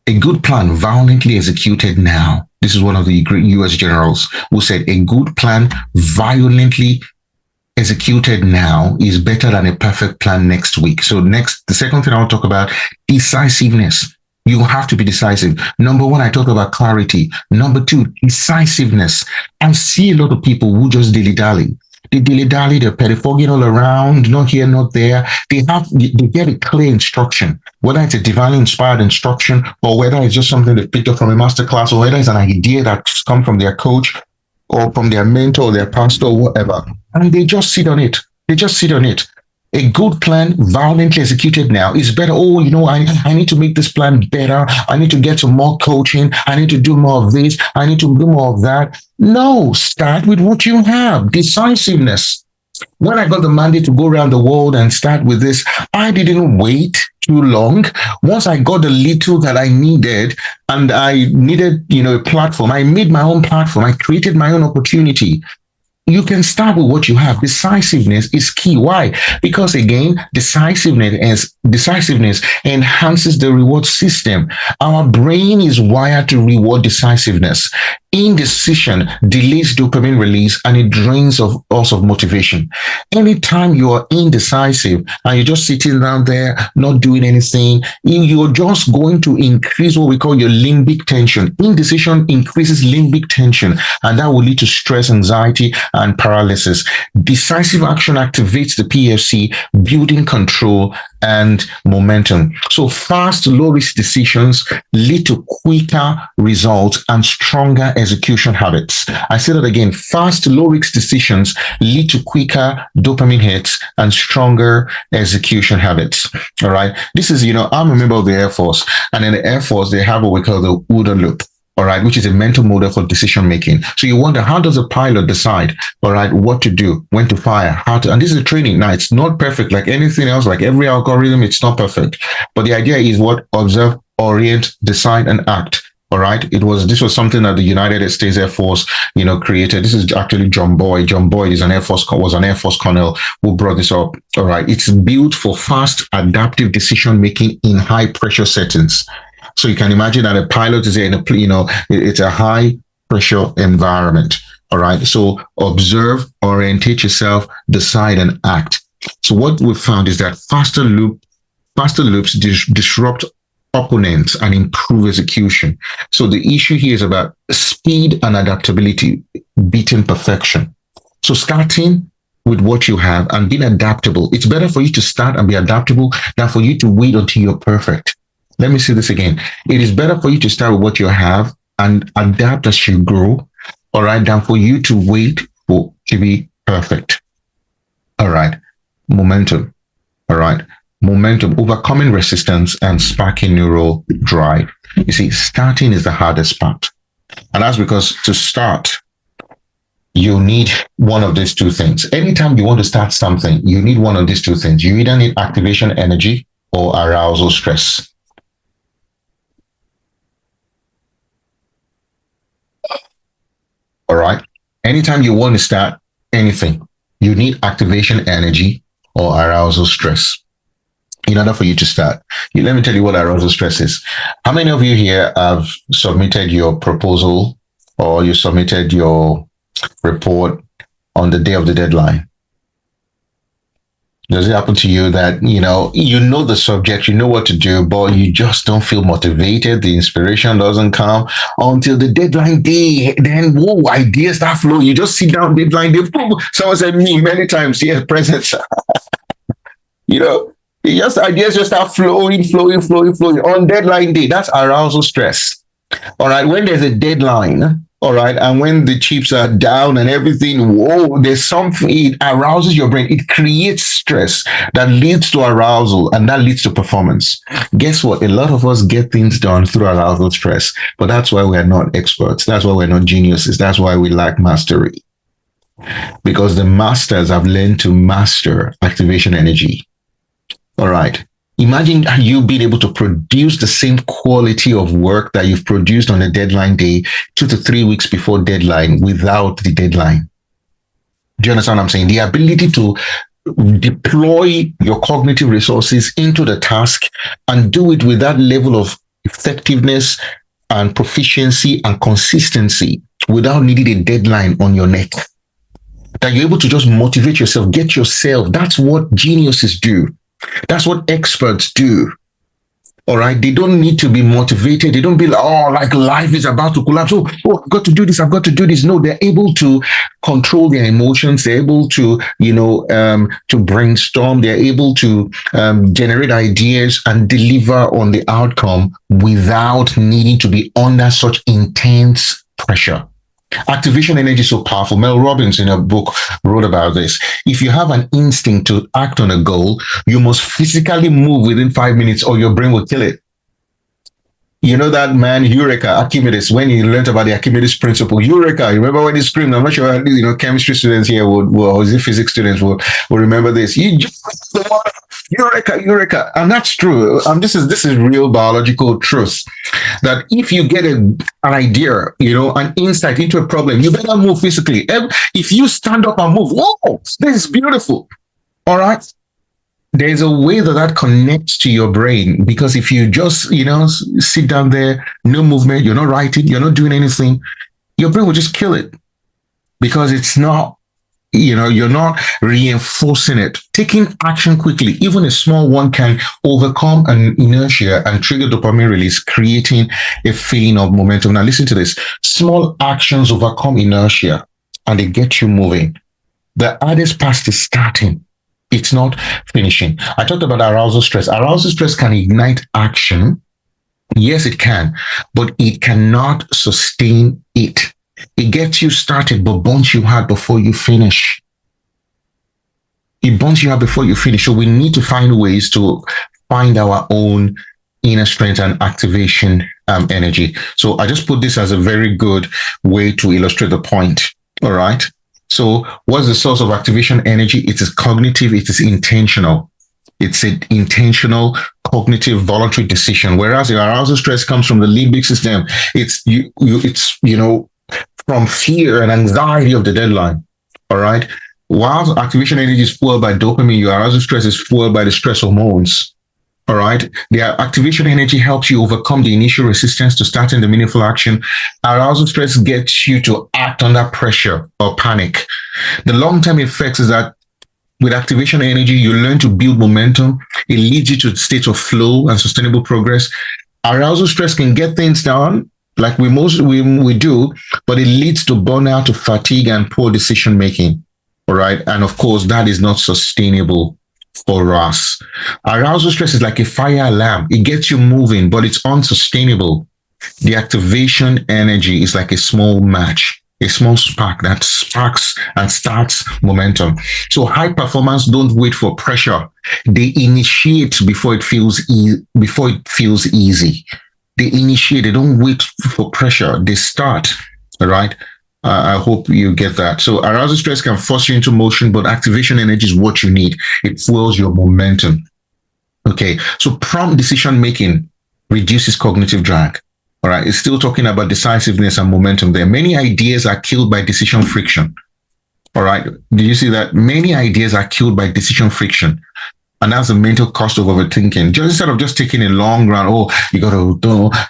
A good plan violently executed now. This is one of the great US generals who said a good plan violently executed now is better than a perfect plan next week. So the second thing I want to talk about, decisiveness. You have to be decisive. Number one, I talked about clarity. Number two, decisiveness. I see a lot of people who just dilly-dally. They dilly-dally, they're pettifogging all around, not here, not there. They get a clear instruction, whether it's a divinely inspired instruction or whether it's just something they picked up from a masterclass or whether it's an idea that's come from their coach or from their mentor or their pastor or whatever. And they just sit on it. They just sit on it. A good plan violently executed now is better. Oh, I need to make this plan better. I need to get to more coaching. I need to do more of this. I need to do more of that. No, start with what you have. Decisiveness. When I got the mandate to go around the world and start with this, I didn't wait too long. Once I got the little that I needed and I needed, a platform, I made my own platform. I created my own opportunity. You can start with what you have. Decisiveness is key. Why? Because again, decisiveness enhances the reward system. Our brain is wired to reward decisiveness. Indecision delays dopamine release and it drains us of motivation. Anytime you are indecisive and you're just sitting down there, not doing anything, you're just going to increase what we call your limbic tension. Indecision increases limbic tension, and that will lead to stress, anxiety, and paralysis. Decisive action activates the PFC, building control and momentum. So fast, low-risk decisions lead to quicker results and stronger execution habits. I say that again. Fast, low-risk decisions lead to quicker dopamine hits and stronger execution habits. All right. This is, I'm a member of the Air Force, and in the Air Force, they have what we call the OODA loop. All right, which is a mental model for decision making. So you wonder, how does a pilot decide, all right, what to do, when to fire, how to, and this is a training. Now, it's not perfect like anything else, like every algorithm, it's not perfect. But the idea is what? Observe, orient, decide, and act. All right. This was something that the United States Air Force, created. This is actually John Boyd. John Boyd was an Air Force colonel who brought this up. All right. It's built for fast, adaptive decision making in high pressure settings. So you can imagine that a pilot is in it's a high pressure environment. All right. So observe, orientate yourself, decide, and act. So what we found is that faster loops disrupt opponents and improve execution. So the issue here is about speed and adaptability, beating perfection. So starting with what you have and being adaptable. It's better for you to start and be adaptable than for you to wait until you're perfect. Let me say this again. It is better for you to start with what you have and adapt as you grow, all right, than for you to wait to be perfect. All right. Momentum. All right. Momentum, overcoming resistance and sparking neural drive. You see, starting is the hardest part. And that's because to start, you need one of these two things. Anytime you want to start something, you need one of these two things. You either need activation energy or arousal stress. All right. Anytime you want to start anything, You need activation energy or arousal stress in order for you to start. Let me tell you what arousal stress is. How many of you here have submitted your proposal or you submitted your report on the day of the deadline? Does it happen to you that, you know the subject, you know what to do, but you just don't feel motivated? The inspiration doesn't come until the deadline day. Then, whoa, ideas start flowing. You just sit down, deadline day. Boom. Someone said me many times, yes, present. Ideas just start flowing on deadline day. That's arousal stress. All right. When there's a deadline, all right, and when the chips are down and everything, whoa, there's something, it arouses your brain. It creates stress that leads to arousal, and that leads to performance. Guess what? A lot of us get things done through arousal stress, but that's why we're not experts. That's why we're not geniuses. That's why we lack mastery. Because the masters have learned to master activation energy. All right. Imagine you being able to produce the same quality of work that you've produced on a deadline day 2 to 3 weeks before deadline without the deadline. Do you understand what I'm saying? The ability to deploy your cognitive resources into the task and do it with that level of effectiveness and proficiency and consistency without needing a deadline on your neck. That you're able to just motivate yourself, get yourself. That's what geniuses do. That's what experts do. All right. They don't need to be motivated. They don't be like life is about to collapse. I've got to do this. I've got to do this. No, they're able to control their emotions. They're able to, to brainstorm. They're able to generate ideas and deliver on the outcome without needing to be under such intense pressure. Activation energy is so powerful. Mel Robbins in a book wrote about this. If you have an instinct to act on a goal, you must physically move within 5 minutes or your brain will kill it. You know that man, Eureka, Archimedes, when he learned about the Archimedes principle, Eureka, you remember when he screamed? I'm not sure, chemistry students here or is it physics students will remember this. You just the water, Eureka, Eureka. And that's true. This is real biological truth. That if you get an idea, an insight into a problem, you better move physically. If you stand up and move, whoa, this is beautiful. All right. There's a way that connects to your brain, because if you just, sit down there, no movement, you're not writing, you're not doing anything, your brain will just kill it because it's not, you're not reinforcing it. Taking action quickly, even a small one, can overcome an inertia and trigger dopamine release, creating a feeling of momentum. Now listen to this. Small actions overcome inertia and they get you moving. The hardest part is starting. It's not finishing. I talked about arousal stress. Arousal stress can ignite action. Yes, it can, but it cannot sustain it. It gets you started, but burns you out before you finish. It burns you out before you finish. So we need to find ways to find our own inner strength and activation energy. So I just put this as a very good way to illustrate the point. All right. So what's the source of activation energy? It is cognitive. It is intentional. It's an intentional, cognitive, voluntary decision. Whereas your arousal stress comes from the limbic system. It's from fear and anxiety of the deadline. All right. While activation energy is fueled by dopamine, your arousal stress is fueled by the stress hormones. All right. The activation energy helps you overcome the initial resistance to starting the meaningful action. Arousal stress gets you to act under pressure or panic. The long-term effects is that with activation energy, you learn to build momentum. It leads you to states of flow and sustainable progress. Arousal stress can get things done like we do, but it leads to burnout, to fatigue, and poor decision making. All right. And of course, that is not sustainable for us. Arousal stress is like a fire alarm. It gets you moving, but it's unsustainable. The activation energy is like a small match, a small spark that sparks and starts momentum. So high performance don't wait for pressure. They initiate before it feels easy. They initiate. They don't wait for pressure. They start. All right. I hope you get that. So arousal stress can force you into motion, but activation energy is what you need. It fuels your momentum. Okay. So prompt decision making reduces cognitive drag. All right. It's still talking about decisiveness and momentum there. Many ideas are killed by decision friction. All right. Do you see that? Many ideas are killed by decision friction. And that's the mental cost of overthinking. Just instead of just taking a long run, oh, you got to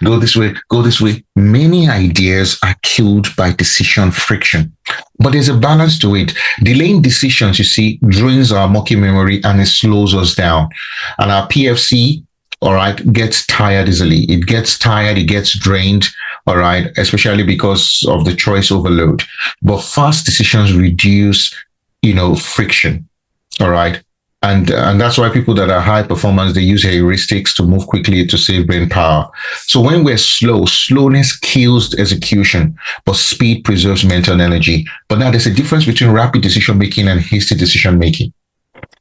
go this way, go this way. Many ideas are killed by decision friction. But there's a balance to it. Delaying decisions, you see, drains our muscle memory and it slows us down. And our PFC, all right, gets tired easily. It gets tired, it gets drained, all right, especially because of the choice overload. But fast decisions reduce, friction, all right. And that's why people that are high performance, they use heuristics to move quickly to save brain power. So when we're slow, slowness kills execution, but speed preserves mental energy. But now there's a difference between rapid decision making and hasty decision making.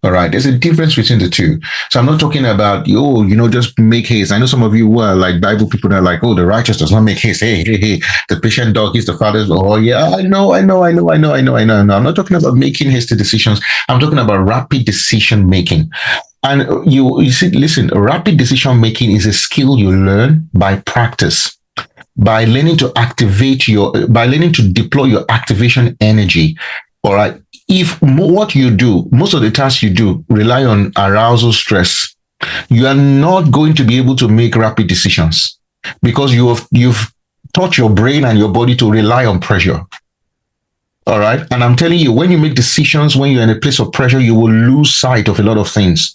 All right. There's a difference between the two. So I'm not talking about, just make haste. I know some of you who are like Bible people that are like, oh, the righteous does not make haste. Hey, hey, hey, the patient dog is the father's. Oh, yeah, I know. No, I'm not talking about making hasty decisions. I'm talking about rapid decision making. And you see, listen, rapid decision making is a skill you learn by practice, by learning to by learning to deploy your activation energy. All right. If what you do, most of the tasks you do rely on arousal stress, you are not going to be able to make rapid decisions because you've taught your brain and your body to rely on pressure. All right. And I'm telling you, when you make decisions, when you're in a place of pressure, you will lose sight of a lot of things.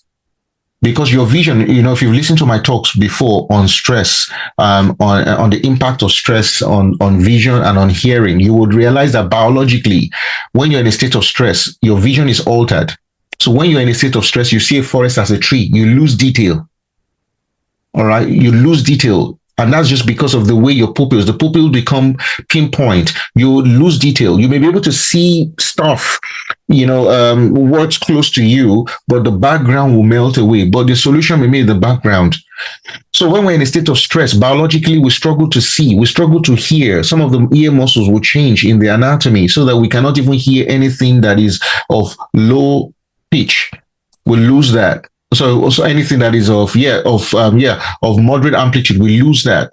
Because your vision, if you've listened to my talks before on stress, on the impact of stress on vision and on hearing, you would realize that biologically, when you're in a state of stress, your vision is altered. So when you're in a state of stress, you see a forest as a tree, you lose detail. All right, you lose detail. And that's just because of the way your the pupils become pinpoint. You lose detail. You may be able to see stuff, words close to you, but the background will melt away. But the solution may be in the background. So when we're in a state of stress, biologically, we struggle to see, we struggle to hear. Some of the ear muscles will change in the anatomy so that we cannot even hear anything that is of low pitch. We lose that. So also anything that is of moderate amplitude, we lose that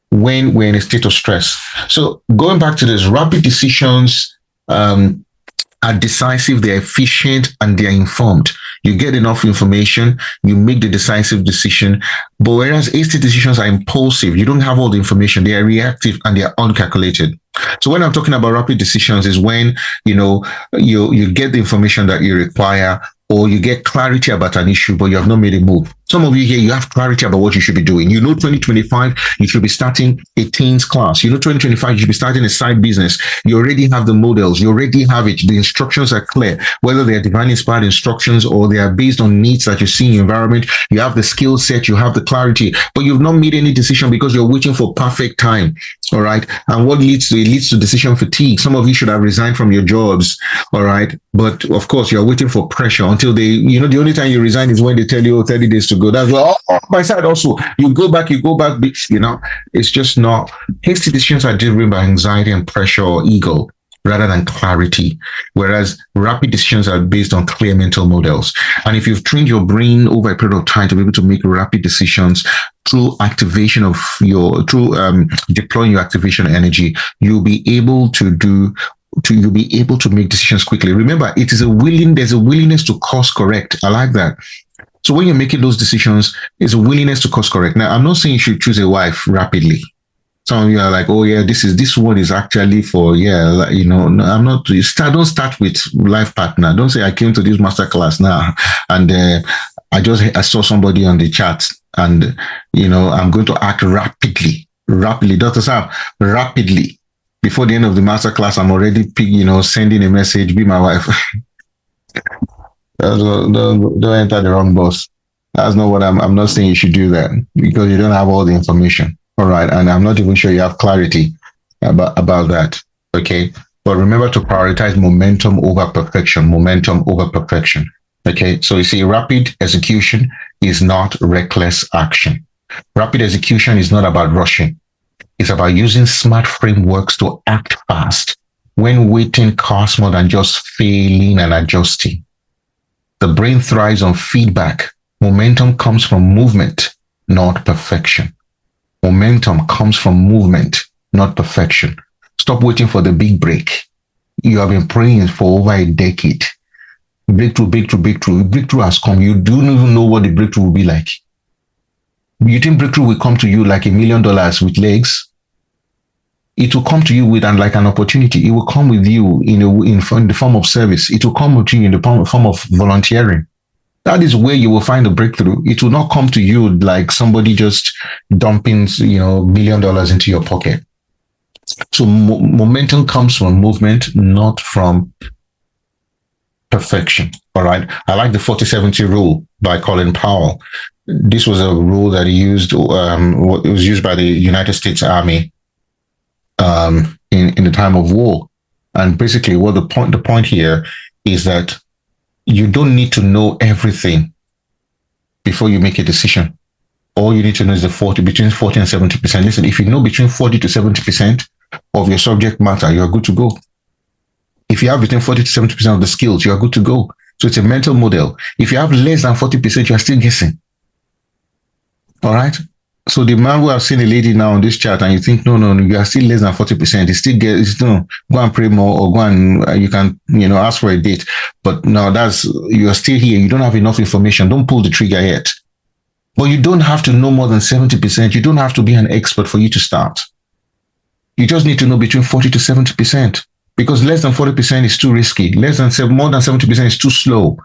when we're in a state of stress. So going back to this, rapid decisions are decisive, they're efficient, and they're informed. You get enough information, you make the decisive decision. But whereas hasty decisions are impulsive, you don't have all the information, they are reactive and they are uncalculated. So when I'm talking about rapid decisions is when, you get the information that you require, or you get clarity about an issue, but you have not made a move. Some of you here, you have clarity about what you should be doing. 2025, you should be starting a teens class. 2025, you should be starting a side business. You already have the models. You already have it. The instructions are clear. Whether they are divine inspired instructions or they are based on needs that you see in your environment, you have the skill set, you have the clarity, but you've not made any decision because you're waiting for perfect time. All right. And what leads to it? It leads to decision fatigue. Some of you should have resigned from your jobs. All right. But of course, you're waiting for pressure until they, the only time you resign is when they tell you 30 days to go. That's well, my side also. You go back. It's just not. Hasty decisions are driven by anxiety and pressure or ego rather than clarity, whereas rapid decisions are based on clear mental models. And if you've trained your brain over a period of time to be able to make rapid decisions through activation of deploying your activation energy, you'll be able to make decisions quickly. Remember, there's a willingness to course correct. I like that. So when you're making those decisions, there's a willingness to course correct. Now, I'm not saying you should choose a wife rapidly. Some of you are like, oh yeah, this one is actually for, I'm not, don't start with life partner. Don't say I came to this masterclass now and I saw somebody on the chat and, I'm going to act rapidly. Dr. Sam, rapidly. Before the end of the masterclass, I'm already, sending a message, be my wife. Don't enter the wrong bus. That's not what I'm not saying you should do that because you don't have all the information. All right. And I'm not even sure you have clarity about that. Okay. But remember to prioritize momentum over perfection. Okay. So you see, rapid execution is not reckless action. Rapid execution is not about rushing. It's about using smart frameworks to act fast when waiting costs more than just failing and adjusting. The brain thrives on feedback. Momentum comes from movement, not perfection. Momentum comes from movement, not perfection. Stop waiting for the big break. You have been praying for over a decade. Breakthrough, breakthrough, breakthrough. Breakthrough has come. You don't even know what the breakthrough will be like. You think breakthrough will come to you like $1 million with legs? It will come to you with like an opportunity. It will come with you in the form of service. It will come with you in the form of volunteering. That is where you will find the breakthrough. It will not come to you like somebody just dumping, $1 million into your pocket. So momentum comes from movement, not from perfection. All right. I like the 40-70 rule by Colin Powell. This was a rule that he used. It was used by the United States Army in the time of war. And basically, what the point here is that you don't need to know everything before you make a decision. All you need to know is between 40 and 70%. Listen, if you know between 40 to 70% of your subject matter, you're good to go. If you have between 40 to 70% of the skills, you're good to go. So it's a mental model. If you have less than 40%, you're still guessing. All right. So the man who have seen a lady now on this chart and you think, no, you are still less than 40%. You still go and pray more or go and you can, ask for a date. But no, you are still here. You don't have enough information. Don't pull the trigger yet. But you don't have to know more than 70%. You don't have to be an expert for you to start. You just need to know between 40 to 70%. Because less than 40% is too risky. More than 70% is too slow.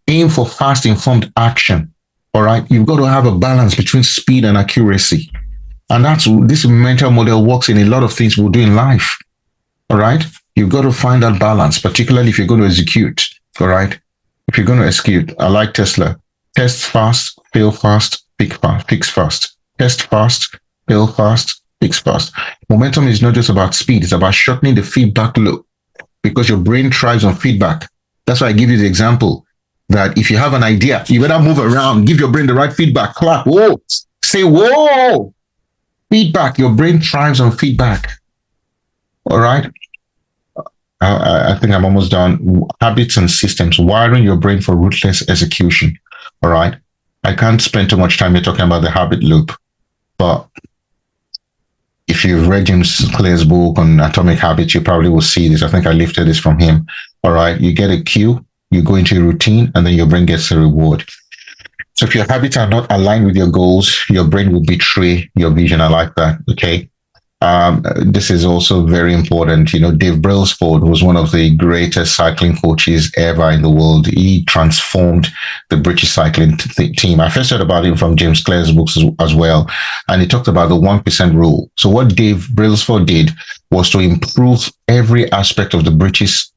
Aim for fast, informed action. All right. You've got to have a balance between speed and accuracy. And this mental model works in a lot of things we'll do in life. All right. You've got to find that balance, particularly if you're going to execute. All right. If you're going to execute, I like Tesla. Test fast, fail fast, fix fast. Test fast, fail fast, fix fast. Momentum is not just about speed. It's about shortening the feedback loop because your brain thrives on feedback. That's why I give you the example that if you have an idea, you better move around, give your brain the right feedback, clap, whoa, say, whoa, feedback. Your brain thrives on feedback. All right. I think I'm almost done. Habits and systems, wiring your brain for ruthless execution. All right. I can't spend too much time here talking about the habit loop, but if you've read James Clear's book on Atomic Habits, you probably will see this. I think I lifted this from him. All right. You get a cue, you go into a routine, and then your brain gets a reward. So if your habits are not aligned with your goals, your brain will betray your vision. I like that. Okay. This is also very important. Dave Brailsford was one of the greatest cycling coaches ever in the world. He transformed the British cycling team. I first heard about him from James Clear's books as well. And he talked about the 1% rule. So what Dave Brailsford did was to improve every aspect of the British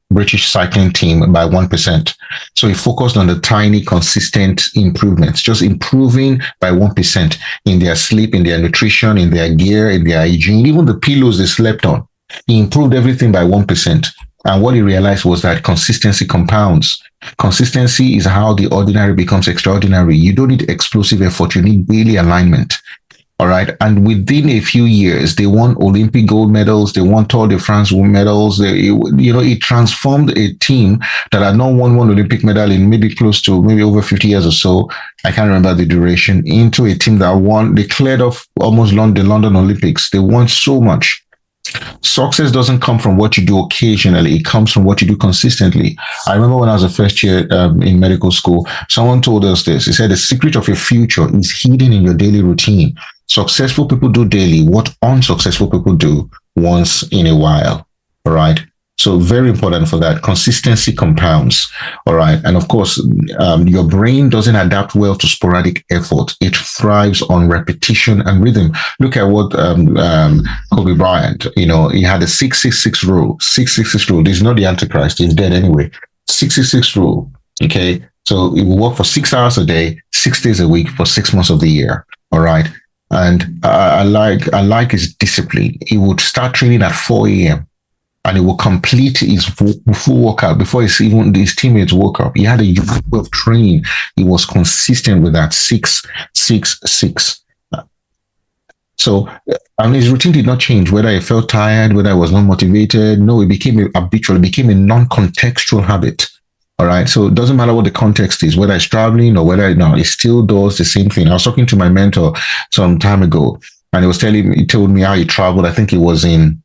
cycling team by 1%. So he focused on the tiny, consistent improvements, just improving by 1% in their sleep, in their nutrition, in their gear, in their hygiene, even the pillows they slept on. He improved everything by 1%. And what he realized was that consistency compounds. Consistency is how the ordinary becomes extraordinary. You don't need explosive effort. You need daily alignment. All right. And within a few years, they won Olympic gold medals. They won Tour de France medals. It transformed a team that had not won one Olympic medal in maybe over 50 years or so. I can't remember the duration, into a team that won. They cleared off almost the London Olympics. They won so much. Success doesn't come from what you do occasionally. It comes from what you do consistently. I remember when I was a first year in medical school, someone told us this. He said, the secret of your future is hidden in your daily routine. Successful people do daily what unsuccessful people do once in a while. All right. So very important for that. Consistency compounds. All right. And of course, your brain doesn't adapt well to sporadic effort. It thrives on repetition and rhythm. Look at what Kobe Bryant, he had a 666 rule. 666 rule. This is not the Antichrist. He's dead anyway. 666 rule. Okay. So it will work for 6 hours a day, 6 days a week for 6 months of the year. All right. And I like his discipline. He would start training at 4 a.m. and he will complete his full workout before his teammates woke up. He had a unique way of training. He was consistent with that 666. So, his routine did not change, whether he felt tired, whether he was not motivated. No, it became habitual. It became a non-contextual habit. All right. So it doesn't matter what the context is, whether it's traveling or whether it still does the same thing. I was talking to my mentor some time ago, and he told me how he traveled. I think it was in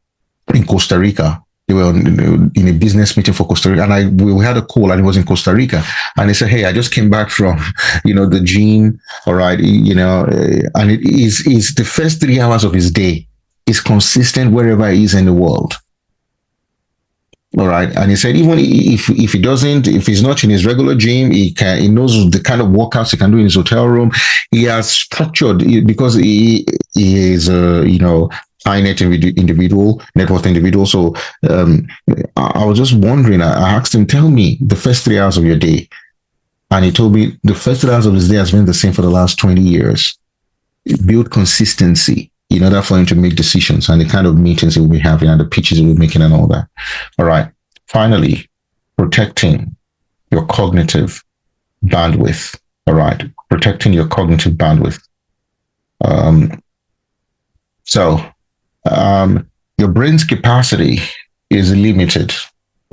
Costa Rica. They were in a business meeting for Costa Rica, and we had a call, and it was in Costa Rica, and they said, "Hey, I just came back from, the gym, all right, and it is the first 3 hours of his day is consistent wherever he is in the world." All right. And he said, even if he's not in his regular gym, he knows the kind of workouts he can do in his hotel room. He has structured because he is high net worth individual. So I was just wondering, I asked him, tell me the first 3 hours of your day. And he told me the first 3 hours of his day has been the same for the last 20 years. Build consistency in order for him to make decisions and the kind of meetings he will be having and the pitches he will be making and all that. All right. Finally, protecting your cognitive bandwidth. All right. Protecting your cognitive bandwidth. Your brain's capacity is limited.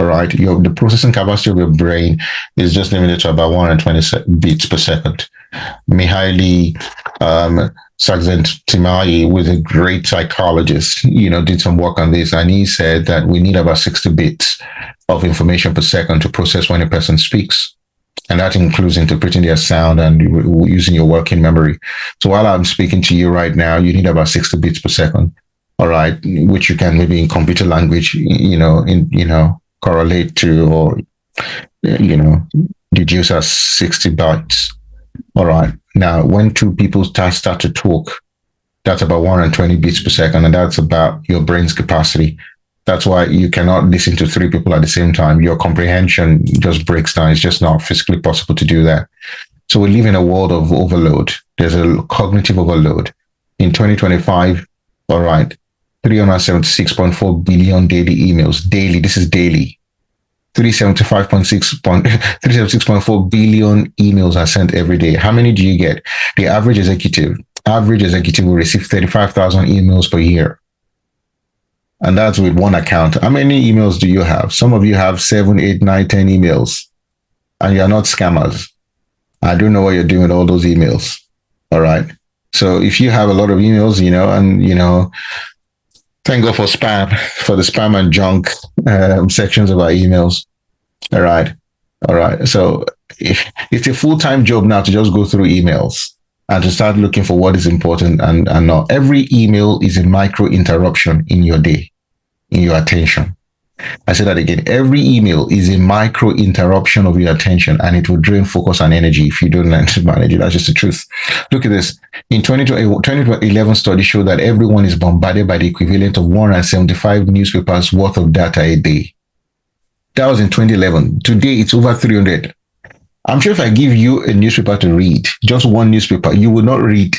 All right. The processing capacity of your brain is just limited to about 120 beats per second. Mihaly Csikszentmihalyi was a great psychologist, did some work on this, and he said that we need about 60 bits of information per second to process when a person speaks. And that includes interpreting their sound and using your working memory. So while I'm speaking to you right now, you need about 60 bits per second. All right, which you can maybe in computer language, correlate to or, deduce as 60 bytes. All right. Now, when two people start to talk, that's about 120 beats per second, and that's about your brain's capacity. That's why you cannot listen to 3 people at the same time. Your comprehension just breaks down. It's just not physically possible to do that. So we live in a world of overload. There's a cognitive overload. In 2025, all right, 376.4 billion daily emails. Daily, this is daily. 376.4 billion emails are sent every day. How many do you get? The average executive will receive 35,000 emails per year. And that's with one account. How many emails do you have? Some of you have 7, 8, 9, 10 emails, and you're not scammers. I don't know what you're doing with all those emails. All right. So if you have a lot of emails, thank God for the spam and junk sections of our emails. All right. So it's a full-time job now to just go through emails and to start looking for what is important and not. Every email is a micro interruption in your day, in your attention. I say that again. Every email is a micro interruption of your attention, and it will drain focus and energy if you don't learn to manage it. That's just the truth. Look at this. In 2011 study showed that everyone is bombarded by the equivalent of 175 newspapers worth of data a day. That was in 2011. Today, it's over 300. I'm sure if I give you a newspaper to read, just one newspaper, you will not read.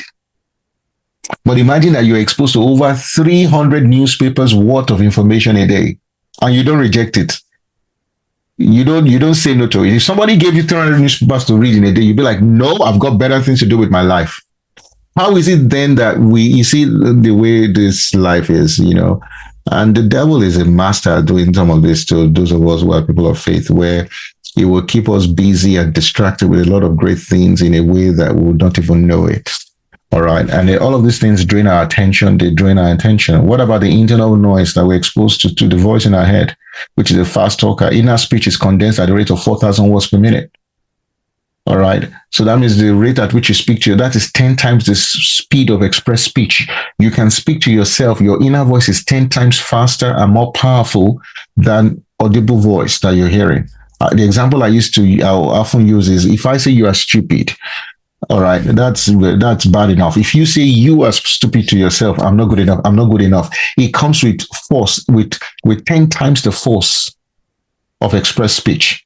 But imagine that you're exposed to over 300 newspapers worth of information a day, and you don't reject it. You don't say no to it. If somebody gave you 300 newspapers to read in a day, you'd be like, no, I've got better things to do with my life. How is it then that you see the way this life is, and the devil is a master at doing some of this to those of us who are people of faith, where it will keep us busy and distracted with a lot of great things in a way that we would not even know it. All right. And all of these things drain our attention. They drain our attention. What about the internal noise that we're exposed to the voice in our head, which is a fast talker? Inner speech is condensed at the rate of 4,000 words per minute. All right. So that means the rate at which you speak to you, that is 10 times the speed of express speech. You can speak to yourself. Your inner voice is 10 times faster and more powerful than audible voice that you're hearing. The example I often use is if I say you are stupid, all right, that's bad enough. If you say you are stupid to yourself, I'm not good enough. It comes with force, with 10 times the force of express speech.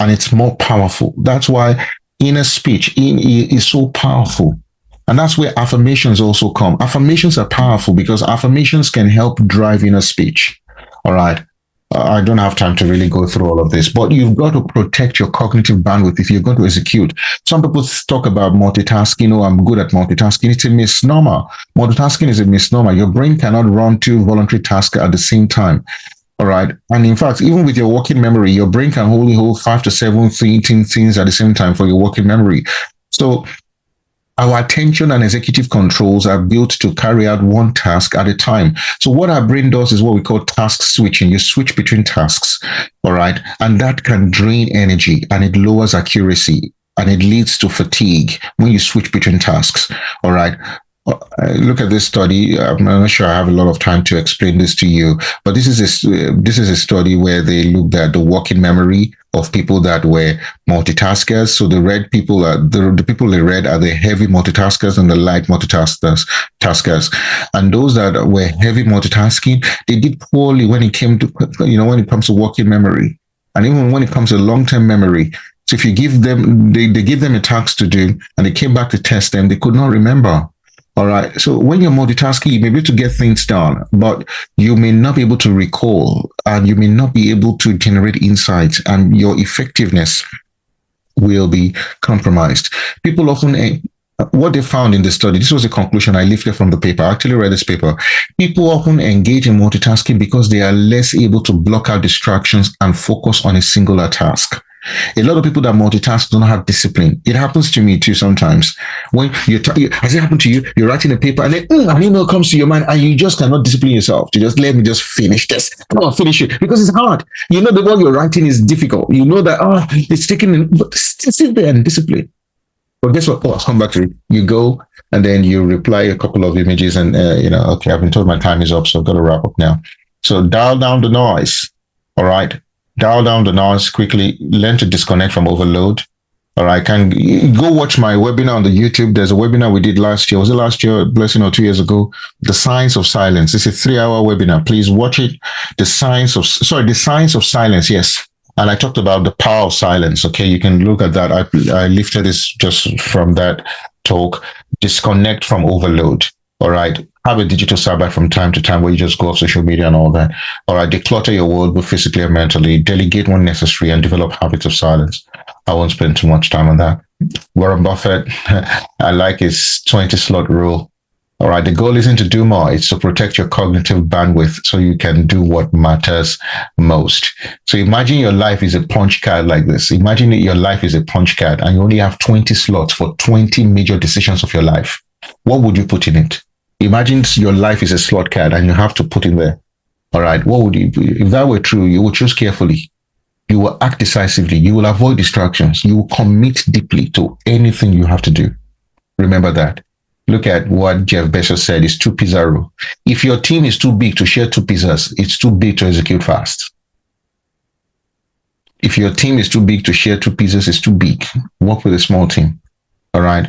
And it's more powerful. That's why inner speech is so powerful. And that's where affirmations also come. Affirmations are powerful because affirmations can help drive inner speech. All right. I don't have time to really go through all of this, but you've got to protect your cognitive bandwidth if you're going to execute. Some people talk about multitasking. Oh, I'm good at multitasking. It's a misnomer. Multitasking is a misnomer. Your brain cannot run 2 voluntary tasks at the same time. All right. And in fact, even with your working memory, your brain can only hold 5 to 7 things at the same time for your working memory. So Our attention and executive controls are built to carry out one task at a time. So what our brain does is what we call task switching. You switch between tasks, all right? And that can drain energy and it lowers accuracy and it leads to fatigue when you switch between tasks, all right? Look at this study. I'm not sure I have a lot of time to explain this to you, but this is a study where they looked at the working memory of people that were multitaskers. So the red people are the people they read are the heavy multitaskers and the light multitaskers. And those that were heavy multitasking, they did poorly when it came to when it comes to working memory, and even when it comes to long-term memory. So if you give them, they give them a task to do, and they came back to test them, they could not remember. All right. So when you're multitasking, you may be able to get things done, but you may not be able to recall and you may not be able to generate insights, and your effectiveness will be compromised. People often, what they found in the study, this was a conclusion I lifted from the paper. I actually read this paper. People often engage in multitasking because they are less able to block out distractions and focus on a singular task. A lot of people that multitask don't have discipline. It happens to me too sometimes. When has it happened to you? You're writing a paper and then an email comes to your mind and you just cannot discipline yourself to just let me just finish this. Come on, finish it, because it's hard. You know the one you're writing is difficult. You know that it's taking, but sit there and discipline. But guess what? I'll come back to it. You go and then you reply a couple of images and okay, I've been told my time is up, so I've got to wrap up now. So dial down the noise. All right. Dial down the noise quickly. Learn to disconnect from overload. All right. Can go watch my webinar on the YouTube. There's a webinar we did last year. Was it last year? Blessing, or 2 years ago? The Science of Silence. It's a 3-hour webinar. Please watch it. The Science of Silence. Yes. And I talked about the power of silence. Okay. You can look at that. I lifted this just from that talk. Disconnect from overload. All right. Have a digital Sabbath from time to time where you just go off social media and all that. All right. Declutter your world, both physically and mentally. Delegate when necessary and develop habits of silence. I won't spend too much time on that. Warren Buffett, I like his 20 slot rule. All right. The goal isn't to do more. It's to protect your cognitive bandwidth so you can do what matters most. So imagine your life is a punch card like this. Imagine that your life is a punch card and you only have 20 slots for 20 major decisions of your life. What would you put in it? Imagine your life is a slot card and you have to put in there. All right. What would you, if that were true, you would choose carefully. You will act decisively. You will avoid distractions. You will commit deeply to anything you have to do. Remember that. Look at what Jeff Bezos said is 2 pizza rule. If your team is too big to share 2 pizzas, it's too big to execute fast. If your team is too big to share 2 pizzas, it's too big. Work with a small team. All right.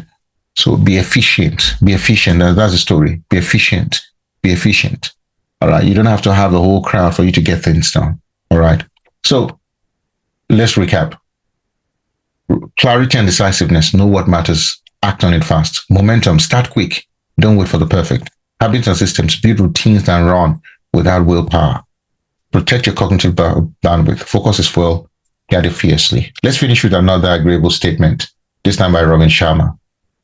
So be efficient. Be efficient. That's the story. Be efficient. Be efficient. All right. You don't have to have the whole crowd for you to get things done. All right. So let's recap. Clarity and decisiveness. Know what matters. Act on it fast. Momentum. Start quick. Don't wait for the perfect. Habits and systems. Build routines and run without willpower. Protect your cognitive bandwidth. Focus is fuel. Guide it fiercely. Let's finish with another agreeable statement. This time by Robin Sharma.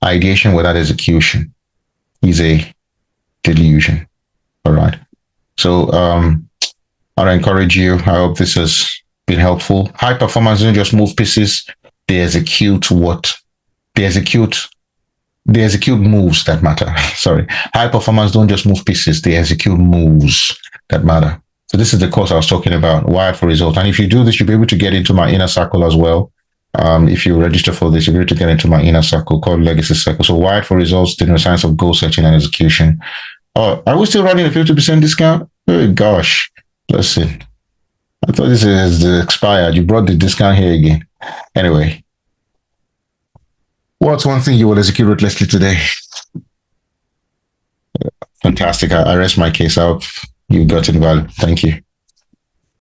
Ideation without execution is a delusion. All right. So I encourage you. I hope this has been helpful. High performers don't just move pieces. They execute moves that matter. Sorry. High performers don't just move pieces. They execute moves that matter. So this is the course I was talking about, Wired for Results. And if you do this, you'll be able to get into my inner circle as well. If you register for this, you'll be able to get into my inner circle called Legacy Circle. So Wired for Results, the neuroscience of goal setting and execution. Oh, are we still running a 50% discount? Oh, gosh. Listen, I thought this is expired. You brought the discount here again. Anyway, what's one thing you will execute ruthlessly today? Fantastic. I rest my case. I hope you got it value. Thank you.